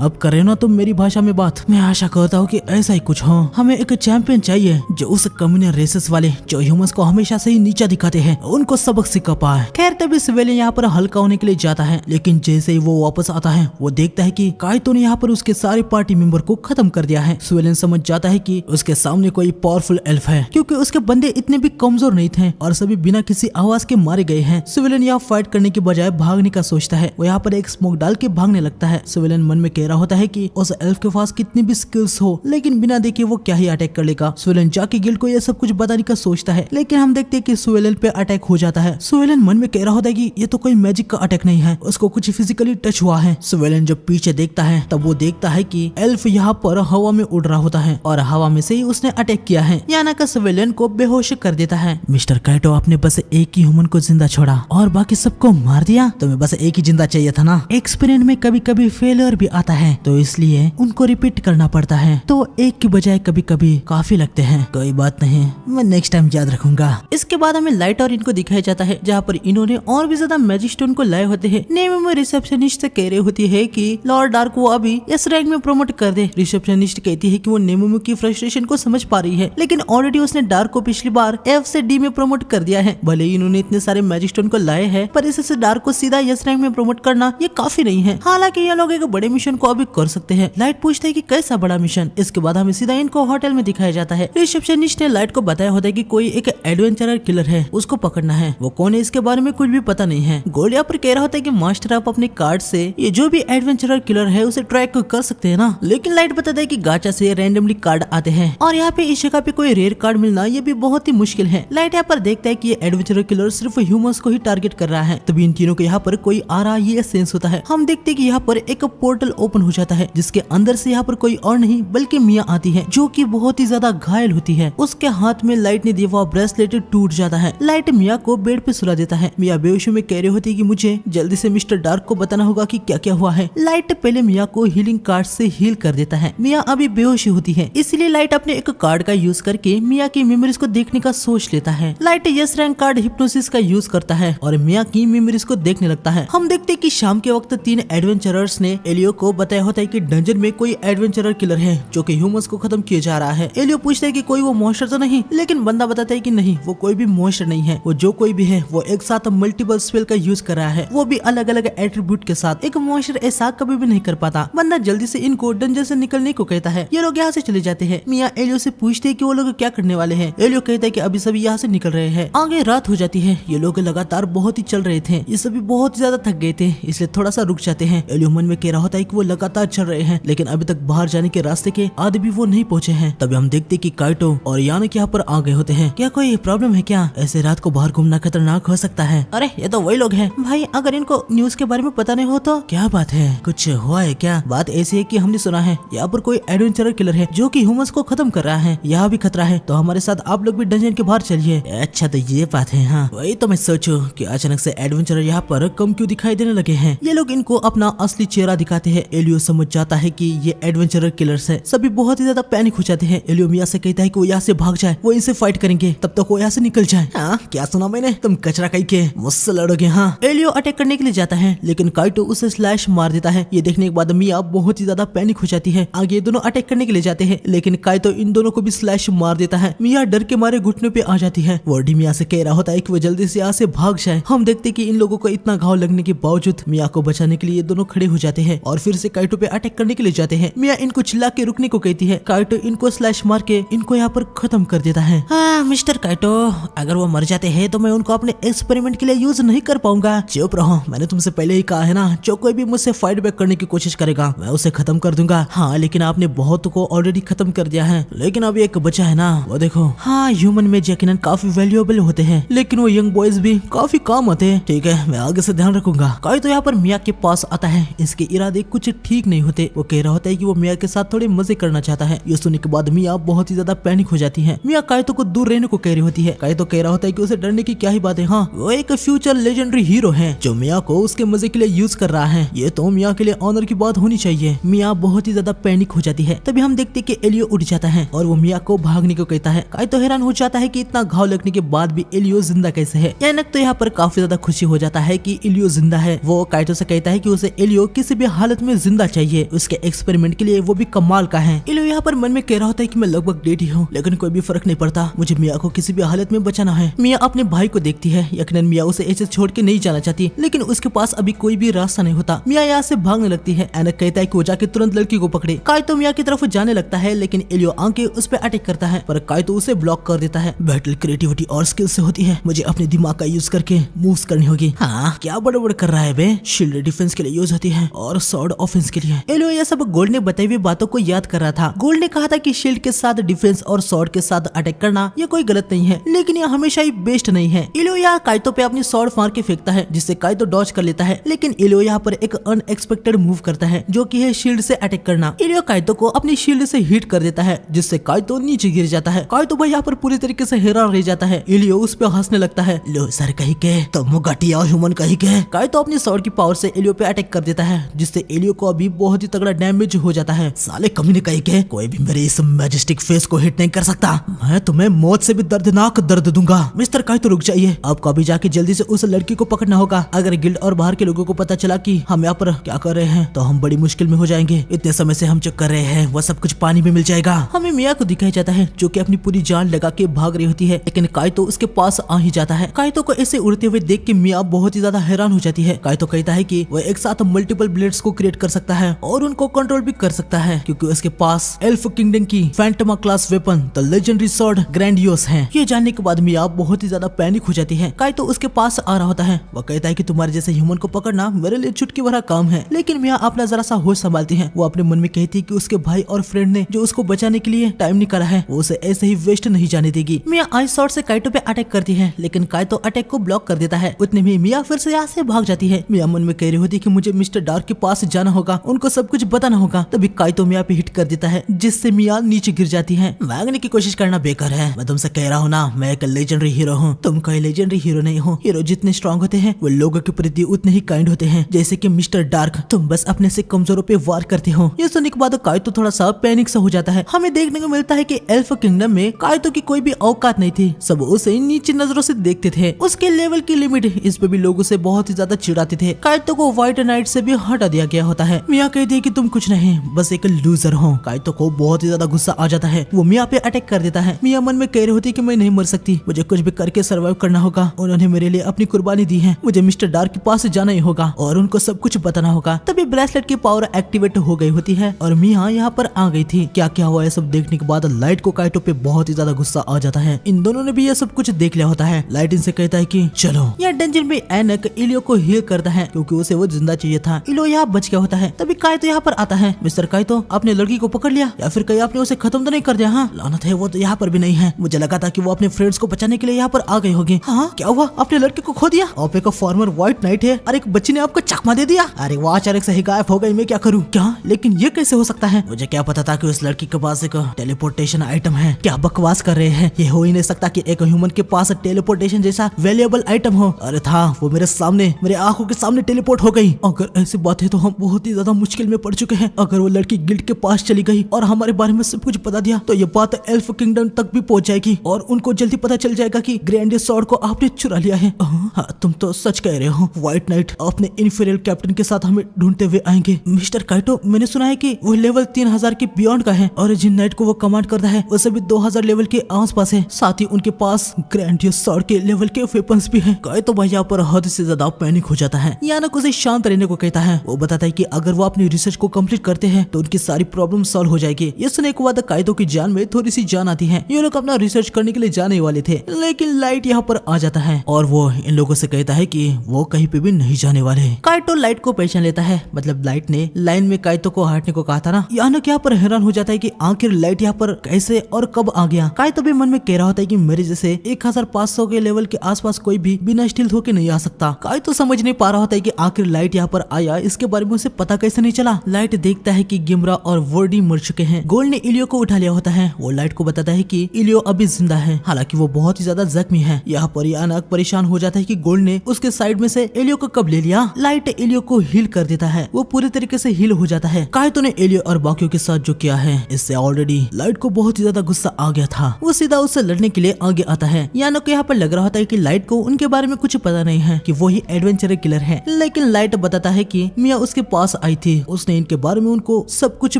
अब करे ना तुम मेरी भाषा में बात। मैं आशा करता हूँ कि ऐसा ही कुछ हो। हमें एक चैंपियन चाहिए जो उस कम्युनल रेसेस वाले जो ह्यूमंस को हमेशा से ही नीचा दिखाते हैं उनको सबक सिखा पाए। खैर तभी सिविलियन यहाँ पर हल्का होने के लिए जाता है, लेकिन जैसे ही वो वापस आता है वो देखता है कि काइतो ने यहाँ पर उसके सारे पार्टी मेंबर को खत्म कर दिया है। सिविलियन समझ जाता है कि उसके सामने कोई पावरफुल एल्फ है, क्योंकि उसके बंदे इतने भी कमजोर नहीं थे और सभी बिना किसी आवाज के मारे गए हैं। सिविलियन यहाँ फाइट करने के बजाय भागने का सोचता है। वो यहाँ पर एक स्मोक डाल के भागने लगता है। सिविलियन मन में कह रहा होता है कि उस एल्फ के पास कितनी भी स्किल्स हो, लेकिन बिना देखे वो क्या ही अटैक कर लेगा। सिविलियन जाके गिल्ड को ये सब कुछ बताने का सोचता है, लेकिन हम देखते हैं कि सिविलियन पे अटैक हो जाता है। सिविलियन मन में कह रहा होता है कि ये तो कोई मैजिक का अटैक नहीं है, उसको कुछ फिजिकली टच हुआ है। सिविलियन जब पीछे देखता है तब वो देखता है कि एल्फ यहाँ पर हवा में उड़ रहा होता है और हवा में से ही उसने अटैक किया है। याना का सिविलियन को बेहोश कर देता है। मिस्टर काइटो आपने बस एक ही ह्यूमन को जिंदा छोड़ा और बाकी सबको मार दिया। तुम्हें बस एक ही जिंदा चाहिए था ना। एक्सपेरिमेंट में कभी कभी फेलियर भी आता है, तो इसलिए उनको रिपीट करना पड़ता है। तो एक की बजाय कभी कभी काफी लगते हैं। कोई बात नहीं, मैं नेक्स्ट टाइम याद रखूंगा। इसके बाद हमें लाइट और इनको दिखाया जाता है जहाँ पर इन्होंने और भी ज्यादा मैजिक स्टोन को लाए होते हैं। नेमो रिसेप्शनिस्ट से कह रही होती है कि लॉर्ड डार्क को अभी इस रैंक में प्रमोट कर दे। रिसेप्शनिस्ट कहती है कि वो नेमो की फ्रस्ट्रेशन को समझ पा रही है, लेकिन ऑलरेडी उसने डार्क को पिछली बार F से D में प्रमोट कर दिया है। भले ही इन्होंने इतने सारे मैजिक स्टोन को लाए हैं, पर इससे डार्क को सीधा यस रैंक में प्रमोट करना ये काफी नहीं है। हालांकि ये लोग एक बड़े मिशन को अभी कर सकते हैं। लाइट पूछते है कि कैसा बड़ा मिशन। इसके बाद हमें सीधा इनको होटल में दिखाया जाता है। रिसेप्शनिस्ट ने लाइट को बताया होता है कि कोई एक एडवेंचरर किलर है, उसको पकड़ना है। वो कौन है इसके बारे में कुछ भी पता नहीं है। गोल्ड यहाँ पर कह रहा होता है कि मास्टर आप अपने कार्ड से ये जो भी एडवेंचरर किलर है उसे ट्रैक कर सकते हैं ना। लेकिन लाइट बताता है कि गाचा से रैंडमली कार्ड आते हैं और यहाँ पे इस जगह पे कोई रेयर कार्ड मिलना ये भी बहुत ही मुश्किल है। लाइट यहाँ पर देखता है कि ये एडवेंचरर किलर सिर्फ ह्यूमंस को ही टारगेट कर रहा है। तभी इन तीनों को यहाँ पर कोई आ रहा ये सेंस होता है। हम देखते हैं कि यहाँ पर एक पोर्टल ओपन हो जाता है जिसके अंदर से यहाँ पर कोई और नहीं बल्कि मिया आती है, जो कि बहुत ही ज्यादा घायल होती है। उसके हाथ में लाइट ने दिया हुआ ब्रेसलेट टूट जाता है। लाइट मिया को बेड पे सुला देता है। मिया बेहोशी में कह रही होती है कि मुझे जल्दी से मिस्टर डार्क को बताना होगा कि क्या क्या हुआ है। लाइट पहले मिया को हीलिंग कार्ड से हील कर देता है। मिया अभी बेहोशी होती है, इसलिए लाइट अपने एक कार्ड का यूज करके मिया की मेमोरीज को देखने का सोच लेता है। Light yes rank card hypnosis का यूज करता है और मिया की मेमोरीज को देखने लगता है। हम देखते हैं कि शाम के वक्त 3 एडवेंचरर्स ने एलियो को बताया होता है कि डंजन में कोई एडवेंचरर किलर है जो कि ह्यूमंस को खत्म किया जा रहा है। एलियो पूछता है कि कोई वो मॉन्स्टर तो नहीं, लेकिन बंदा बताता है कि नहीं, वो कोई भी मॉन्स्टर नहीं है। वो जो कोई भी है वो एक साथ मल्टीपल स्पेल का यूज कर रहा है, वो भी अलग अलग एट्रीब्यूट के साथ। एक मॉन्स्टर ऐसा कभी भी नहीं कर पाता। बंदा जल्दी से इनको डंजन से निकलने को कहता है। ये लोग यहाँ से चले जाते हैं। मिया एलियो से पूछते हैं कि वो लोग क्या करने वाले हैं। एलियो कहता है कि अभी सभी यहाँ से निकल रहे हैं। आगे रात हो जाती है। ये लोग लगातार बहुत ही चल रहे थे। ये सभी बहुत ज्यादा थक गए थे, इसलिए थोड़ा सा रुक जाते हैं। एलियो मन में कह रहा होता है कि वो लगातार चल रहे हैं, लेकिन अभी तक बाहर जाने के रास्ते के आधे भी वो नहीं पहुंचे हैं। तभी हम देखते कि काइटो और यानिक यहाँ पर आ गए होते हैं। क्या कोई प्रॉब्लम है क्या? ऐसे रात को बाहर घूमना खतरनाक हो सकता है। अरे ये तो वही लोग हैं भाई, अगर इनको न्यूज के बारे में पता नहीं हो तो क्या बात है, कुछ हुआ है क्या? बात ऐसी है कि हमने सुना है यहाँ पर कोई एडवेंचरर किलर है जो कि ह्यूमंस को खत्म कर रहा है। यहाँ भी खतरा है, तो हमारे साथ आप लोग भी डंजन के बाहर चलिए। अच्छा तो ये बात है। हाँ वही तो मैं सोचूं कि अचानक से एडवेंचरर यहाँ पर कम क्यों दिखाई देने लगे हैं। ये लोग इनको अपना असली चेहरा दिखाते हैं। एलियो समझ जाता है कि ये एडवेंचरर किलर्स है। सभी बहुत ही ज्यादा पैनिक हो जाते हैं। एलियो मिया से कहता है कि वो यहाँ से भाग जाए, वो इनसे फाइट करेंगे, तब तक वो यहाँ से निकल जाए। हाँ क्या सुना मैंने, तुम कचरा कहीं के मुझसे लड़ोगे। हाँ एलियो अटैक करने के लिए जाता है, लेकिन काइटो उसे स्लैश मार देता है। ये देखने के बाद मिया बहुत ही ज्यादा पैनिक हो जाती है। आगे ये दोनों अटैक करने के लिए जाते हैं, लेकिन काइटो इन दोनों को भी स्लैश मार देता है। मिया डर के मारे घुटने पे आ जाती है। वर्डी मिया से कह रहा होता है कि वो जल्दी से यहाँ से भाग जाए। हम देखते कि इन लोगों को इतना घाव लगने के बावजूद मिया को बचाने के लिए ये दोनों खड़े हो जाते हैं और फिर से काइटो पे अटैक करने के लिए जाते हैं। मिया इनको चिल्ला के रुकने को कहती है। काइटो इनको स्लैश मार के इनको यहाँ पर खत्म कर देता है। हाँ मिस्टर काइटो, अगर वो मर जाते हैं तो मैं उनको अपने एक्सपेरिमेंट के लिए यूज नहीं कर पाऊंगा। चुप रहो, मैंने तुमसे पहले ही कहा है ना, जो कोई भी मुझसे फाइट बैक करने की कोशिश करेगा मैं उसे खत्म कर दूंगा। हाँ लेकिन आपने बहुत को ऑलरेडी खत्म कर दिया है, लेकिन अभी एक बचा है ना, वो देखो। हाँ ह्यूमन में यकीनन काफी वैल्यूएबल होते हैं, लेकिन वो यंग बॉयज भी काफी काम आते हैं। ठीक है मैं आगे से ध्यान रखूंगा। काइटो यहाँ पर मिया के पास आता है। इसके इरादे कुछ ठीक नहीं होते। वो कह रहा होता है कि वो मिया के साथ थोड़े मजे करना चाहता है। ये सुनने के बाद मिया बहुत ही ज्यादा पैनिक हो जाती है। मिया काइटो को दूर रहने को कह रही होती है। काइटो कह रहा होता है कि उसे डरने की क्या ही बात है। हाँ वो एक फ्यूचर लेजेंडरी हीरो है जो मिया को उसके मजे के लिए यूज कर रहा है। ये तो मिया के लिए ऑनर की बात होनी चाहिए। मिया बहुत ही ज्यादा पैनिक हो जाती है। तभी हम देखते कि एलियो उठ जाता है और वो मिया को भागने को कहता है। काइटो हैरान हो जाता है कि इतना घाव लगने के बाद भी एलियो जिंदा कैसे है। यानक तो यहाँ पर काफी ज्यादा खुशी हो जाता है कि एलियो जिंदा है। वो काइटो से कहता है कि उसे एलियो किसी भी हालत में जिंदा चाहिए, उसके एक्सपेरिमेंट के लिए वो भी कमाल का है। एलियो यहाँ पर मन में कह रहा होता है कि मैं लगभग डेड ही हूँ, लेकिन कोई भी फर्क नहीं पड़ता, मुझे मिया को किसी भी हालत में बचाना है। मिया अपने भाई को देखती है। यकीनन मिया उसे ऐसे छोड़ के नहीं जाना चाहती, लेकिन उसके पास अभी कोई भी रास्ता नहीं होता। मिया यहाँ से भागने लगती है। एनक कहता है कि वो जाके तुरंत लड़की को पकड़े। काइटो मिया की तरफ जाने लगता है, लेकिन एलियो आके उस पर अटैक करता है, पर काइटो उसे ब्लॉक कर देता है। बैटल क्रिएटिविटी और स्किल से होती है, मुझे अपने दिमाग का यूज करके मूव्स करनी होगी। हाँ क्या बड़बड़ कर रहा है बे। शील्ड डिफेंस के लिए यूज होती है और स्वॉर्ड ऑफेंस के लिए। एलियो ये सब गोल्ड ने बताई हुई बातों को याद कर रहा था। गोल्ड ने कहा था कि शील्ड के साथ डिफेंस और स्वॉर्ड के साथ अटैक करना ये कोई गलत नहीं है, लेकिन ये हमेशा ही बेस्ट नहीं है। एलियो यहाँ काइटो पे अपनी स्वॉर्ड मार के फेंकता है, जिससे काइटो डॉज कर लेता है, लेकिन एलियो यहाँ पर एक अनएक्सपेक्टेड मूव करता है, जो कि है शील्ड से अटैक करना। एलियो काइटो को अपनी शील्ड से हिट कर देता है, जिससे काइटो नीचे गिर जाता है। काइटो भाई यहाँ पर पूरी तरीके से हैरान रह जाता है। एलियो उस पर हंसने लगता है। लो सर कहीं के तुम घटिया ह्यूमन कहीं के। काइटो अपनी स्वॉर्ड की पावर से एलियो पे अटैक कर देता है, जिससे एलियो को अभी बहुत ही तगड़ा डैमेज हो जाता है। साले कमीने कहीं के, कोई भी मेरे इस मैजेस्टिक फेस को हिट नहीं कर सकता। मैं तुम्हें मौत से भी दर्दनाक दर्द दूंगा। मिस्टर काइतो रुक जाइए, आपको अभी जाके जल्दी से उस लड़की को पकड़ना होगा। अगर गिल्ड और बाहर के लोगों को पता चला कि हम यहाँ पर क्या कर रहे हैं तो हम बड़ी मुश्किल में हो जाएंगे। इतने समय से हम जो कर रहे हैं वो सब कुछ पानी में मिल जाएगा। हमें मिया को दिखाया जाता है जो कि अपनी पूरी जान लगा के भाग रही होती है, लेकिन काइतो उसके पास आ ही जाता है। काइतो को ऐसे उड़ते हुए देख के मिया बहुत ही ज्यादा हैरान हो जाती है। काइतो कहता है कि वह एक साथ मल्टीपल ब्लेड्स को क्रिएट कर सकता है और उनको कंट्रोल भी कर सकता है, क्योंकि उसके पास एल्फ किंगडम की phantasma class weapon the legendary sword grandiose है। ये जानने के बाद मिया बहुत ही ज्यादा पैनिक हो जाती है। काइतो उसके पास आ रहा होता है। वो कहता है कि तुम्हारे जैसे ह्यूमन को पकड़ना मेरे लिए चुटकी भरा काम है, लेकिन मिया अपना जरा सा होश संभालती है। वो अपने मन में कहती है कि उसके भाई और फ्रेंड ने जो उसको बचाने के लिए टाइम निकाला है वो उसे ऐसे ही वेस्ट नहीं जाने देगी। मिया आइस शॉट से काइतो पे अटैक करती है, लेकिन काइतो अटैक को ब्लॉक कर देता है। उतने में मिया फिर से यहाँ से भाग जाती है। मिया मन में कह रही होती है कि मुझे मिस्टर डार्क के पास जाना होगा, उनको सब कुछ बताना होगा। तभी काइतो मिया पे हिट कर देता है, जिससे मिया नीचे गिर जाती है। भागने की कोशिश करना बेकार है, मैं तुमसे कह रहा हूँ ना, मैं एक लेजेंडरी हीरो हूँ। तुम कोई लेजेंडरी हीरो नहीं हो। हीरो जितने स्ट्रॉन्ग होते हैं वो लोगों के प्रति उतने ही काइंड होते हैं, जैसे कि मिस्टर डार्क। तुम बस अपने से कमजोरों पे वार करते हो। ये सुनने के बाद काइतो थोड़ा सा पैनिक सा हो जाता है। हमें देखने को मिलता है कि एल्फ किंगडम में काइतो की कोई भी औकात नहीं थी, सब उसे नीचे नजरों से देखते थे। उसके लेवल की लिमिट इस पे भी लोग उसे बहुत ही ज्यादा चिढ़ाते थे। काइतो को व्हाइट नाइट से भी हटा दिया गया होता है। मिया कहती है कि तुम कुछ नहीं, बस एक लूजर हो। काइतो को बहुत ही ज्यादा गुस्सा आ जाता है। वो मिया पे अटैक कर देता है। मिया मन में कह रही होती है कि मैं नहीं मर सकती, मुझे कुछ भी करके सर्वाइव करना होगा। उन्होंने मेरे लिए अपनी कुर्बानी दी है, मुझे मिस्टर डार्क के पास जाना ही होगा और उनको सब कुछ बताना होगा। तभी ब्रेसलेट की पावर एक्टिवेट हो गई होती है और मिया यहाँ पर आ गई थी। क्या क्या हुआ है सब देखने के बाद लाइट को काइतो पे बहुत ही ज्यादा गुस्सा आ जाता है। इन दोनों ने भी ये सब कुछ देख लिया होता है। लाइट इनसे कहता है कि चलो। यह डंजन में एनक इलियो को हील करता है, क्योंकि उसे वो जिंदा चाहिए था। इलियो यहाँ बच गया होता है। तभी काइतो यहाँ पर आता है। मिस्टर काइतो, आपने लड़की को पकड़ लिया या फिर कहीं आपने उसे खत्म तो नहीं कर दिया? हाँ, लानत है, वो तो यहाँ पर भी नहीं है। मुझे लगा था कि वो अपने फ्रेंड्स को बचाने के लिए यहाँ पर आ गई होगी। हाँ, क्या हुआ? आपने लड़के को खो दिया? आप एक फॉर्मर व्हाइट नाइट है और एक बच्ची ने आपको चकमा दे दिया। अरे वो अचानक से ही गायब हो गई, मैं क्या करूँ? क्या? लेकिन ये कैसे हो सकता है? मुझे क्या पता था कि उस लड़की के पास एक टेलीपोर्टेशन आइटम है। क्या बकवास कर रहे हैं? ये हो ही नहीं सकता कि एक ह्यूमन के पास टेलीपोर्टेशन जैसा वैल्यूएबल आइटम हो। अरे था, वो मेरे सामने, मेरे आंखों के सामने टेलीपोर्ट हो गई। अगर ऐसी बात है तो हम बहुत ही ज्यादा मुश्किल में पड़ चुके हैं। अगर वो लड़की गिल्ड के पास चली गई और हमारे बारे में सब कुछ बता दिया तो ये बात एल्फ किंगडम तक भी पहुंच जाएगी और उनको जल्दी पता चल जाएगा कि ग्रैंडियस स्वॉर्ड को आपने चुरा लिया है। हाँ, तुम तो सच कह रहे हो। व्हाइट नाइट अपने इन्फीरियर कैप्टन के साथ हमें ढूंढते हुए आएंगे। मिस्टर काइतो, मैंने सुना है कि वो लेवल 3000 के बियॉन्ड का है और जिन नाइट को वो कमांड करता है वो सभी 2000 लेवल के आसपास है। साथ ही उनके पास ग्रैंडियस स्वॉर्ड के लेवल के वेपन्स भी हैं। काइतो भाई यहाँ पर हद से ज्यादा पैनिक हो जाता है। यानक उसे शांत रहने को कहता है। वो बताता है कि अगर वो अपनी रिसर्च को कंप्लीट करते हैं तो उनकी सारी प्रॉब्लम सॉल्व हो जाएगी। ये सुनने के बाद काइतो की जान में थोड़ी सी जान आती है। ये लोग अपना रिसर्च करने के लिए जाने वाले थे, लेकिन लाइट यहाँ पर आ जाता है और वो इन लोगों से कहता है कि वो कहीं पे भी नहीं जाने वाले। काइतो लाइट को पहचान लेता है, मतलब लाइट ने लाइन में काइतो को हटने को कहा था ना। यानक यहाँ पर हैरान हो जाता है कि आखिर लाइट यहाँ पर कैसे और कब आ गया। काइतो भी मन में कह रहा होता है कि मेरे जैसे 1500 के लेवल के आसपास कोई भी बिना स्टील होके नहीं आ सकता। काइतो समझ नहीं पा रहा होता है कि आखिर लाइट यहाँ पर आया, इसके बारे में उसे पता कैसे नहीं चला। लाइट देखता है कि गिमरा और वर्डी मर चुके हैं। गोल्ड ने इलियो को उठा लिया होता है। वो लाइट को बताता है कि इलियो अभी जिंदा है, हालांकि वो बहुत ही ज्यादा जख्मी है। यहाँ पर यानक परेशान हो जाता है कि गोल्ड ने उसके साइड में से इलियो को कब ले लिया। लाइट इलियो को हील कर देता है। वो पूरी तरीके से हील हो जाता है। काइतो ने इलियो और बाकियों के साथ जो किया है, इससे ऑलरेडी लाइट को बहुत ही ज्यादा गुस्सा आ गया था। वो सीधा उससे लड़ने के लिए आगे आता है। यानक को यहाँ पर लग रहा होता है कि लाइट को उनके बारे में कुछ पता नहीं है, कि वो ही एडवेंचर किलर है। लेकिन लाइट बताता है कि मिया उसके पास आई थी, उसने इनके बारे में उनको सब कुछ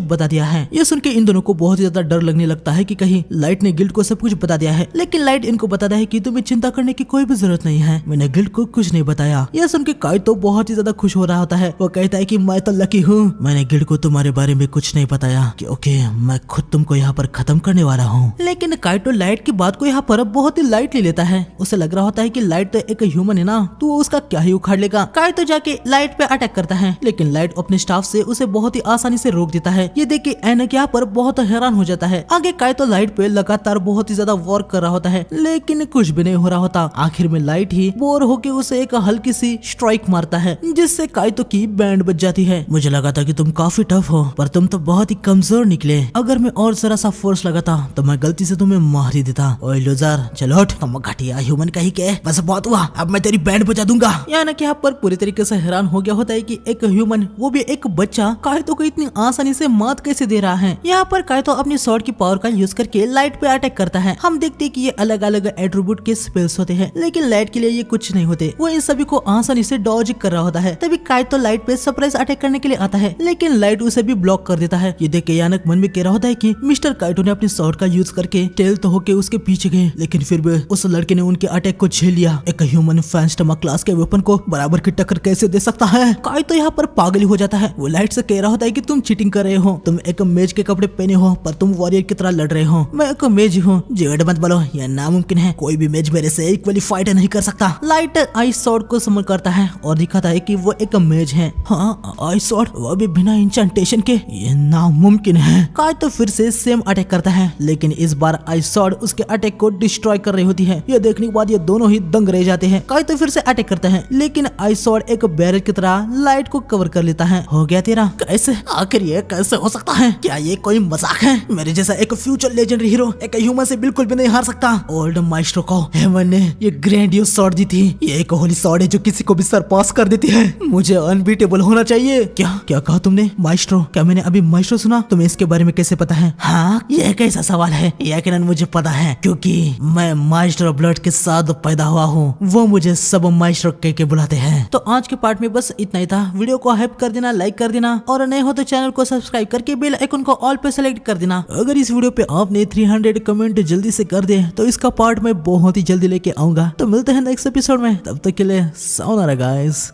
बता दिया है। ये सुन के इन दोनों को बहुत ही ज्यादा डर लगने लगता है कि कहीं लाइट ने गिल्ड को सब कुछ बता दिया है। लेकिन लाइट इनको बताता है कि तुम्हें चिंता करने की कोई भी जरूरत नहीं है, मैंने गिल्ड को कुछ नहीं बताया। यह सुन के काइतो बहुत ही ज्यादा खुश हो रहा होता है। वो कहता है कि मैं तो लकी हूँ, मैंने गिल्ड को तुम्हारे बारे में कुछ नहीं बताया, क्योंकि मैं खुद तुमको यहाँ पर खत्म करने वाला हूँ। लेकिन काइतो लाइट की बात को यहाँ पर बहुत ही लाइटली लेता है। उसे लग रहा होता है कि लाइट तो एक ह्यूमन है ना, तो वो उसका क्या ही उखाड़ लेगा। काइतो जाके लाइट पे अटैक करता है, लेकिन लाइट अपने स्टाफ से उसे बहुत ही आसानी से रोक देता है। ये देख के एनक यहाँ पर बहुत हैरान हो जाता है। आगे काइतो लाइट पे लगातार बहुत ही ज्यादा वर्क कर रहा होता है, लेकिन कुछ भी नहीं हो रहा होता। आखिर में लाइट ही बोर होके उसे एक हल्की सी स्ट्राइक मारता है, जिससे काइतो की बैंड बज जाती है। मुझे लगा था कि तुम काफी टफ हो, पर तुम तो बहुत ही कमजोर निकले। अगर मैं और जरा सा फोर्स लगाता तो मैं गलती से तुम्हें मार ही देता। ओए लूजर, चलो हट, तुम घटिया ह्यूमन कहीं के, बस बहुत हुआ, अब मैं तेरी बैंड बजा दूंगा। यानक यहाँ पर पूरी तरीके से हैरान हो गया होता है कि एक ह्यूमन, वो भी एक बच्चा, काइतो को इतनी आसानी से मात कैसे दे रहा है। है। यहाँ पर काइतो अपनी स्वॉर्ड की पावर का यूज करके लाइट पे अटैक करता है। हम देखते हैं कि ये अलग अलग एट्रीब्यूट के स्पेल्स होते हैं, लेकिन लाइट के लिए ये कुछ नहीं होते। वो इन सभी को आसानी से डॉज कर रहा होता है। तभी काइतो लाइट पे सरप्राइज अटैक करने के लिए आता है, लेकिन लाइट उसे भी ब्लॉक कर देता है। ये देख के यानक मन में कह रहा होता है कि मिस्टर काइतो ने अपनी स्वॉर्ड का यूज करके टेल तो होके उसके पीछे गए, लेकिन फिर भी उस लड़के ने उनके अटैक को झेल लिया। एक ह्यूमन फैंस्टमा क्लास के वेपन को बराबर की टक्कर कैसे दे सकता है। काइतो यहाँ पर पागल हो जाता है। वो लाइट से कह रहा होता है कि तुम चीटिंग कर रहे हो, तुम एक मेज के कपड़े पहने हो पर तुम वॉरियर की तरह लड़ रहे हो। मैं एक मेज हूँ, झूठ मत बोलो, यह नामुमकिन है। कोई भी मेज मेरे से इक्वली फाइट नहीं कर सकता। लाइट आइस स्वॉर्ड को समझ करता है और दिखाता है कि वो एक मेज है। हाँ, आइस स्वॉर्ड, वो भी बिना इंचेंटेशन के, ये नामुमकिन है। काइतो फिर से सेम अटैक करता है, लेकिन इस बार आइस स्वॉर्ड उसके अटैक को डिस्ट्रॉय कर रही होती है। ये देखने के बाद ये दोनों ही दंग रह जाते हैं। काइतो फिर से अटैक करता है, लेकिन आइस स्वॉर्ड एक बैरल की तरह लाइट को कवर कर लेता है। हो गया तेरा। कैसे? आखिर ये कैसे हो सकता है? क्या ये कोई मजाक है? मेरे जैसा एक फ्यूचर लेजेंडरी हीरो एक ह्यूमन से बिल्कुल भी नहीं हार सकता। ओल्ड माइस्ट्रो को हेवन ने ये ग्रैंडियोस स्वॉर्ड दी थी। ये एक होली स्वॉर्ड है जो किसी को भी सरपास कर देती है। मुझे अनबीटेबल होना चाहिए। क्या क्या कहा तुमने? माइस्ट्रो? क्या मैंने अभी माइस्ट्रो सुना? तुम्हें इसके बारे में कैसे पता है? हाँ, ये कैसा सवाल है? यकीनन मुझे पता है, क्योंकि मैं माइस्ट्रो ब्लड के साथ पैदा हुआ हूँ। वो मुझे सब माइस्ट्रो कह के बुलाते हैं। तो आज के पार्ट में बस इतना ही था। वीडियो को हाइप कर देना, लाइक कर देना, और नए हो तो चैनल को सब्सक्राइब करके बेल आइकन को ऑल पे सेलेक्ट कर देना। अगर इस वीडियो पे आपने 300 कमेंट जल्दी से कर दे तो इसका पार्ट मैं बहुत ही जल्दी लेके आऊंगा। तो मिलते हैं नेक्स्ट एपिसोड में, तब तक के लिए सायोनारा गाइस।